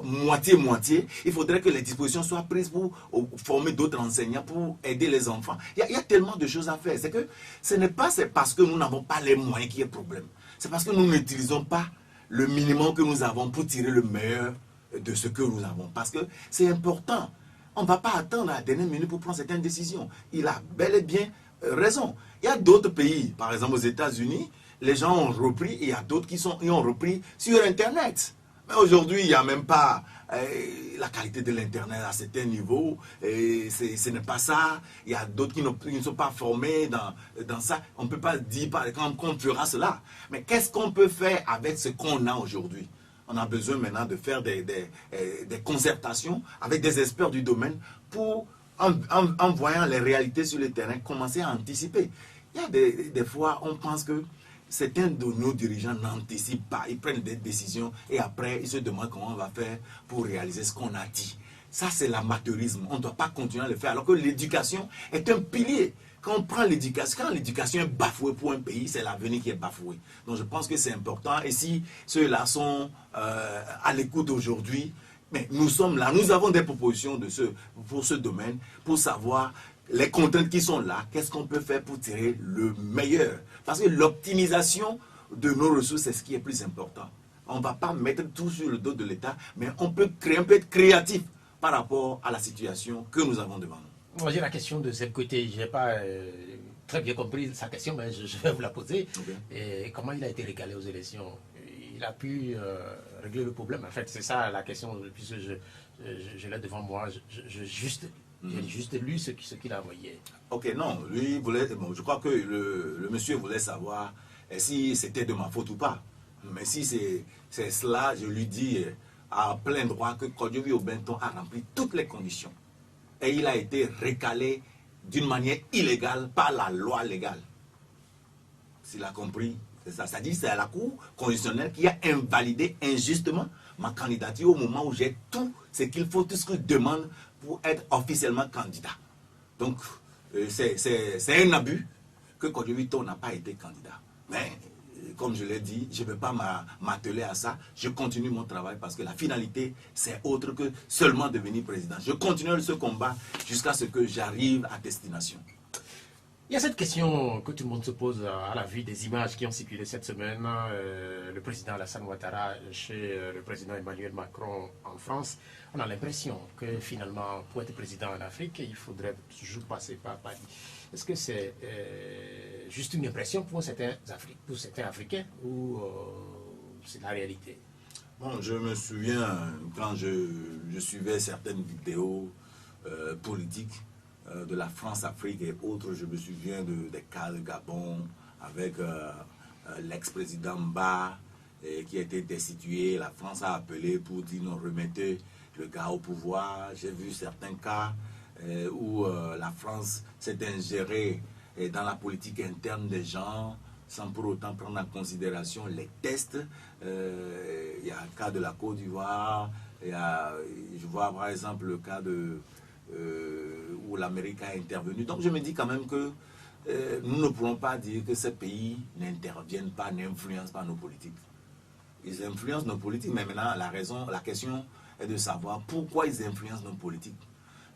moitié-moitié, il faudrait que les dispositions soient prises pour former d'autres enseignants, pour aider les enfants. Il y a tellement de choses à faire. C'est que ce n'est pas parce que nous n'avons pas les moyens qu'il y a problème. C'est parce que nous n'utilisons pas le minimum que nous avons pour tirer le meilleur de ce que nous avons. Parce que c'est important. On ne va pas attendre à la dernière minute pour prendre certaines décisions. Il a bel et bien raison. Il y a d'autres pays, par exemple aux États-Unis, les gens ont repris, et il y a d'autres qui ont repris sur Internet. Mais aujourd'hui, il n'y a même pas la qualité de l'Internet à certains niveaux. Ce n'est pas ça. Il y a d'autres qui ne sont pas formés dans ça. On ne peut pas dire, par exemple, qu'on fera cela. Mais qu'est-ce qu'on peut faire avec ce qu'on a aujourd'hui? On a besoin maintenant de faire des concertations avec des experts du domaine pour, en voyant les réalités sur le terrain, commencer à anticiper. Il y a des fois, on pense que certains de nos dirigeants n'anticipent pas, ils prennent des décisions et après ils se demandent comment on va faire pour réaliser ce qu'on a dit. Ça, c'est l'amateurisme. On ne doit pas continuer à le faire alors que l'éducation est un pilier. Quand on prend l'éducation, quand l'éducation est bafouée pour un pays, c'est l'avenir qui est bafoué. Donc je pense que c'est important. Et si ceux-là sont à l'écoute aujourd'hui, mais nous sommes là, nous avons des propositions pour ce domaine, pour savoir les contraintes qui sont là, qu'est-ce qu'on peut faire pour tirer le meilleur. Parce que l'optimisation de nos ressources, c'est ce qui est plus important. On ne va pas mettre tout sur le dos de l'État, mais on peut être créatif par rapport à la situation que nous avons devant nous. Moi, j'ai la question de ce côté. Je n'ai pas très bien compris sa question, mais je vais vous la poser. Okay. Et comment il a été régalé aux élections? Il a pu régler le problème. En fait, c'est ça la question, puisque je l'ai devant moi. J'ai juste lu ce qu'il a envoyé. Ok, non, lui voulait. Bon, je crois que le monsieur voulait savoir si c'était de ma faute ou pas. Mais si c'est cela, je lui dis à plein droit que Kodjovi Obenton a rempli toutes les conditions. Et il a été recalé d'une manière illégale par la loi légale. S'il a compris, c'est ça. C'est-à-dire que c'est la Cour constitutionnelle qui a invalidé injustement ma candidature au moment où j'ai tout ce qu'il faut, tout ce que je demande pour être officiellement candidat. Donc, c'est un abus que Kodjovi n'a pas été candidat. Mais, comme je l'ai dit, je ne vais pas m'atteler à ça. Je continue mon travail parce que la finalité, c'est autre que seulement devenir président. Je continue ce combat jusqu'à ce que j'arrive à destination. Il y a cette question que tout le monde se pose à la vue des images qui ont circulé cette semaine. Le président Alassane Ouattara chez le président Emmanuel Macron en France. On a l'impression que finalement, pour être président en Afrique, il faudrait toujours passer par Paris. Est-ce que c'est juste une impression pour certains Africains ou c'est la réalité? Bon, je me souviens quand je suivais certaines vidéos politiques de la France-Afrique et autres, je me souviens des cas de Gabon avec l'ex-président Mba qui a été destitué. La France a appelé pour dire non, remettez le gars au pouvoir. J'ai vu certains cas où la France s'est ingérée dans la politique interne des gens sans pour autant prendre en considération les tests. Il y a le cas de la Côte d'Ivoire, je vois par exemple le cas où l'Amérique a intervenu. Donc je me dis quand même que nous ne pourrons pas dire que ces pays n'interviennent pas, n'influencent pas nos politiques. Ils influencent nos politiques, mais maintenant la question est de savoir pourquoi ils influencent nos politiques.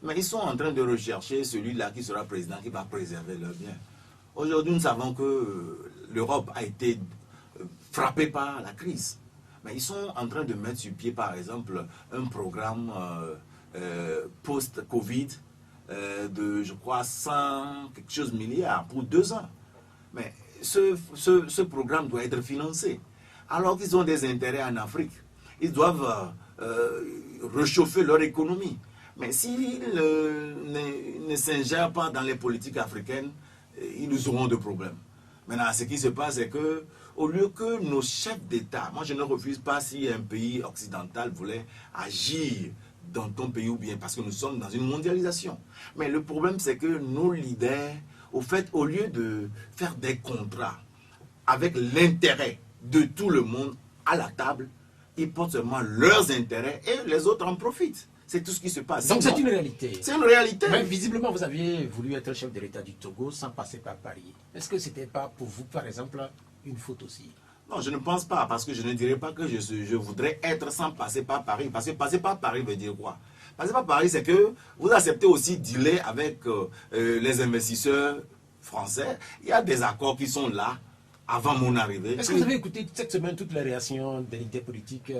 Mais ils sont en train de rechercher celui-là qui sera président, qui va préserver leurs biens. Aujourd'hui, nous savons que l'Europe a été frappée par la crise. Mais ils sont en train de mettre sur pied, par exemple, un programme post-Covid de, je crois, 100 quelque chose milliards pour 2 ans. Mais ce programme doit être financé. Alors qu'ils ont des intérêts en Afrique. Ils doivent réchauffer leur économie. Mais s'ils ne s'ingèrent pas dans les politiques africaines, ils nous auront de problèmes. Maintenant, ce qui se passe, c'est que au lieu que nos chefs d'État, moi je ne refuse pas si un pays occidental voulait agir dans ton pays ou bien, parce que nous sommes dans une mondialisation. Mais le problème, c'est que nos leaders, au lieu de faire des contrats avec l'intérêt de tout le monde à la table, ils portent seulement leurs intérêts et les autres en profitent. C'est tout ce qui se passe. Donc c'est une réalité. C'est une réalité. Mais visiblement, vous aviez voulu être chef de l'État du Togo sans passer par Paris. Est-ce que ce n'était pas pour vous, par exemple, une faute aussi? Non, je ne pense pas, parce que je ne dirais pas que je voudrais être sans passer par Paris. Parce que passer par Paris veut dire quoi? Passer par Paris, c'est que vous acceptez aussi de dealer avec les investisseurs français. Il y a des accords qui sont là avant mon arrivée. Est-ce que vous avez écouté cette semaine toutes les réactions des leaders politiques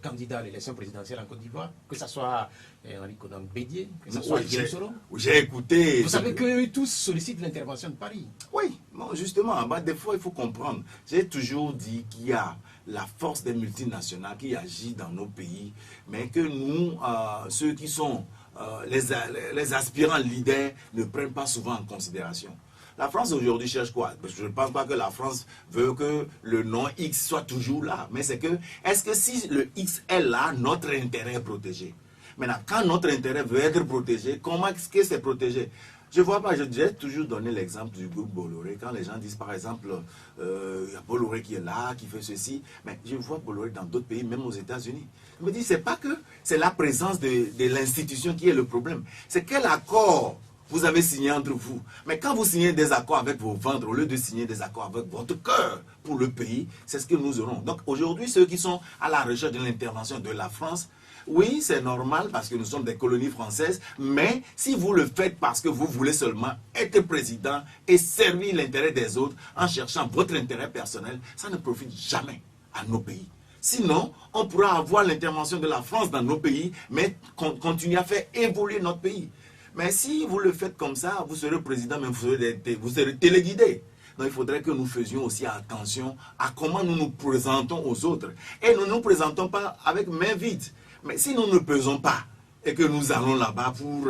candidats à l'élection présidentielle en Côte d'Ivoire? Que ce soit Henri Konan Bédié, que ce soit Guillaume Soro? J'ai écouté. Vous savez qu'eux tous sollicitent l'intervention de Paris. Oui, bon, justement, des fois il faut comprendre. J'ai toujours dit qu'il y a la force des multinationales qui agit dans nos pays, mais que nous, ceux qui sont les aspirants leaders, ne prennent pas souvent en considération. La France aujourd'hui cherche quoi? Je ne pense pas que la France veut que le nom X soit toujours là. Mais c'est que, est-ce que si le X est là, notre intérêt est protégé? Maintenant, quand notre intérêt veut être protégé, comment est-ce que c'est protégé? Je ne vois pas, j'ai toujours donné l'exemple du groupe Bolloré. Quand les gens disent par exemple, il y a Bolloré qui est là, qui fait ceci, mais je vois Bolloré dans d'autres pays, même aux États-Unis. Je me dis, c'est pas que c'est la présence de l'institution qui est le problème. C'est quel accord vous avez signé entre vous. Mais quand vous signez des accords avec vos ventres, au lieu de signer des accords avec votre cœur pour le pays, c'est ce que nous aurons. Donc aujourd'hui, ceux qui sont à la recherche de l'intervention de la France, oui, c'est normal parce que nous sommes des colonies françaises, mais si vous le faites parce que vous voulez seulement être président et servir l'intérêt des autres en cherchant votre intérêt personnel, ça ne profite jamais à nos pays. Sinon, on pourra avoir l'intervention de la France dans nos pays, mais continuer à faire évoluer notre pays. Mais si vous le faites comme ça, vous serez président, mais vous serez téléguidé. Donc il faudrait que nous faisions aussi attention à comment nous nous présentons aux autres. Et nous ne nous présentons pas avec main vide. Mais si nous ne pesons pas et que nous allons là-bas pour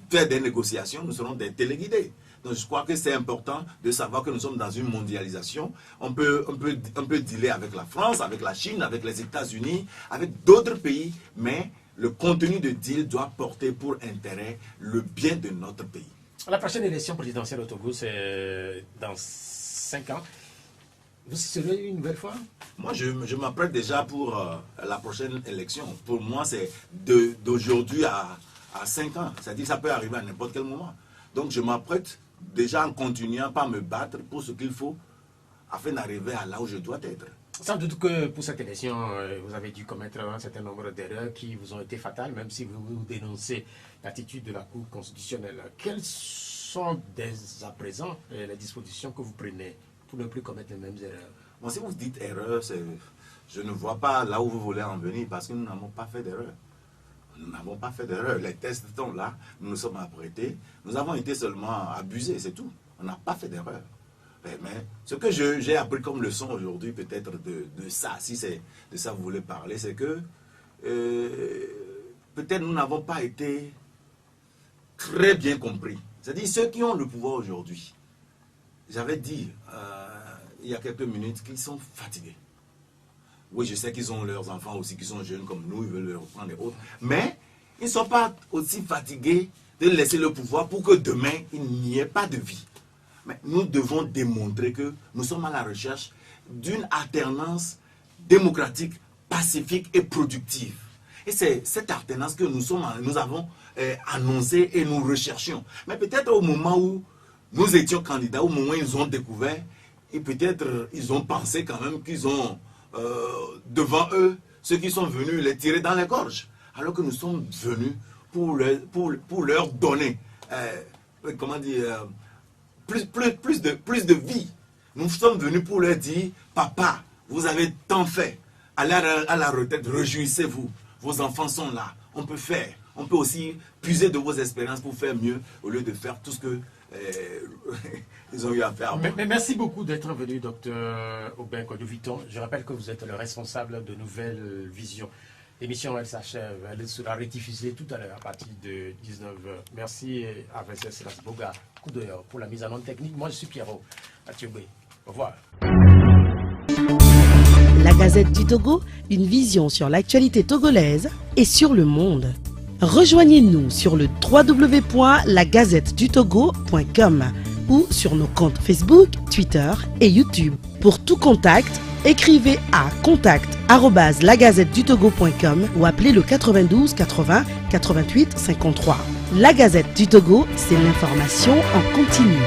faire des négociations, nous serons des téléguidés. Donc je crois que c'est important de savoir que nous sommes dans une mondialisation. On peut dealer avec la France, avec la Chine, avec les États-Unis, avec d'autres pays, mais le contenu de deal doit porter pour intérêt le bien de notre pays. La prochaine élection présidentielle au Togo, c'est dans 5 ans. Vous serez une nouvelle fois? Moi, je m'apprête déjà pour la prochaine élection. Pour moi, c'est d'aujourd'hui à 5 ans. C'est-à-dire que ça peut arriver à n'importe quel moment. Donc, je m'apprête déjà en continuant par me battre pour ce qu'il faut afin d'arriver à là où je dois être. Sans doute que pour cette élection, vous avez dû commettre un certain nombre d'erreurs qui vous ont été fatales, même si vous dénoncez l'attitude de la Cour constitutionnelle. Quelles sont dès à présent les dispositions que vous prenez pour ne plus commettre les mêmes erreurs? Bon, si vous dites erreur, je ne vois pas là où vous voulez en venir parce que nous n'avons pas fait d'erreur. Nous n'avons pas fait d'erreur. Les tests sont là, nous nous sommes apprêtés. Nous avons été seulement abusés, c'est tout. On n'a pas fait d'erreur. Mais ce que j'ai appris comme leçon aujourd'hui, peut-être de ça, si c'est de ça que vous voulez parler, c'est que peut-être nous n'avons pas été très bien compris. C'est-à-dire ceux qui ont le pouvoir aujourd'hui, j'avais dit il y a quelques minutes qu'ils sont fatigués. Oui, je sais qu'ils ont leurs enfants aussi qui sont jeunes comme nous, ils veulent leur reprendre les autres. Mais ils ne sont pas aussi fatigués de laisser le pouvoir pour que demain, il n'y ait pas de vie. Mais nous devons démontrer que nous sommes à la recherche d'une alternance démocratique, pacifique et productive. Et c'est cette alternance que nous avons annoncée et nous recherchions. Mais peut-être au moment où nous étions candidats, au moment où ils ont découvert, et peut-être ils ont pensé quand même qu'ils ont devant eux ceux qui sont venus les tirer dans les gorges. Alors que nous sommes venus pour leur donner, comment dire, plus de vie. Nous sommes venus pour leur dire, papa, vous avez tant fait, allez à la retraite, réjouissez-vous, vos enfants sont là, on peut faire. On peut aussi puiser de vos expériences pour faire mieux au lieu de faire tout ce que ils ont eu à faire. Mais merci beaucoup d'être venu, docteur Aubin Kojo-Vitton. Je rappelle que vous êtes le responsable de Nouvelle Vision. L'émission, elle s'achève, elle sera rediffusée tout à l'heure à partir de 19h. Merci à Venceslas Boga, coup d'œil pour la mise en onde technique. Moi, je suis Pierrot Athiobé. Au revoir. La Gazette du Togo, une vision sur l'actualité togolaise et sur le monde. Rejoignez-nous sur le www.lagazettedutogo.com ou sur nos comptes Facebook, Twitter et YouTube. Pour tout contact, écrivez à contact@lagazettedutogo.com ou appelez le 92 80 88 53. La Gazette du Togo, c'est l'information en continu.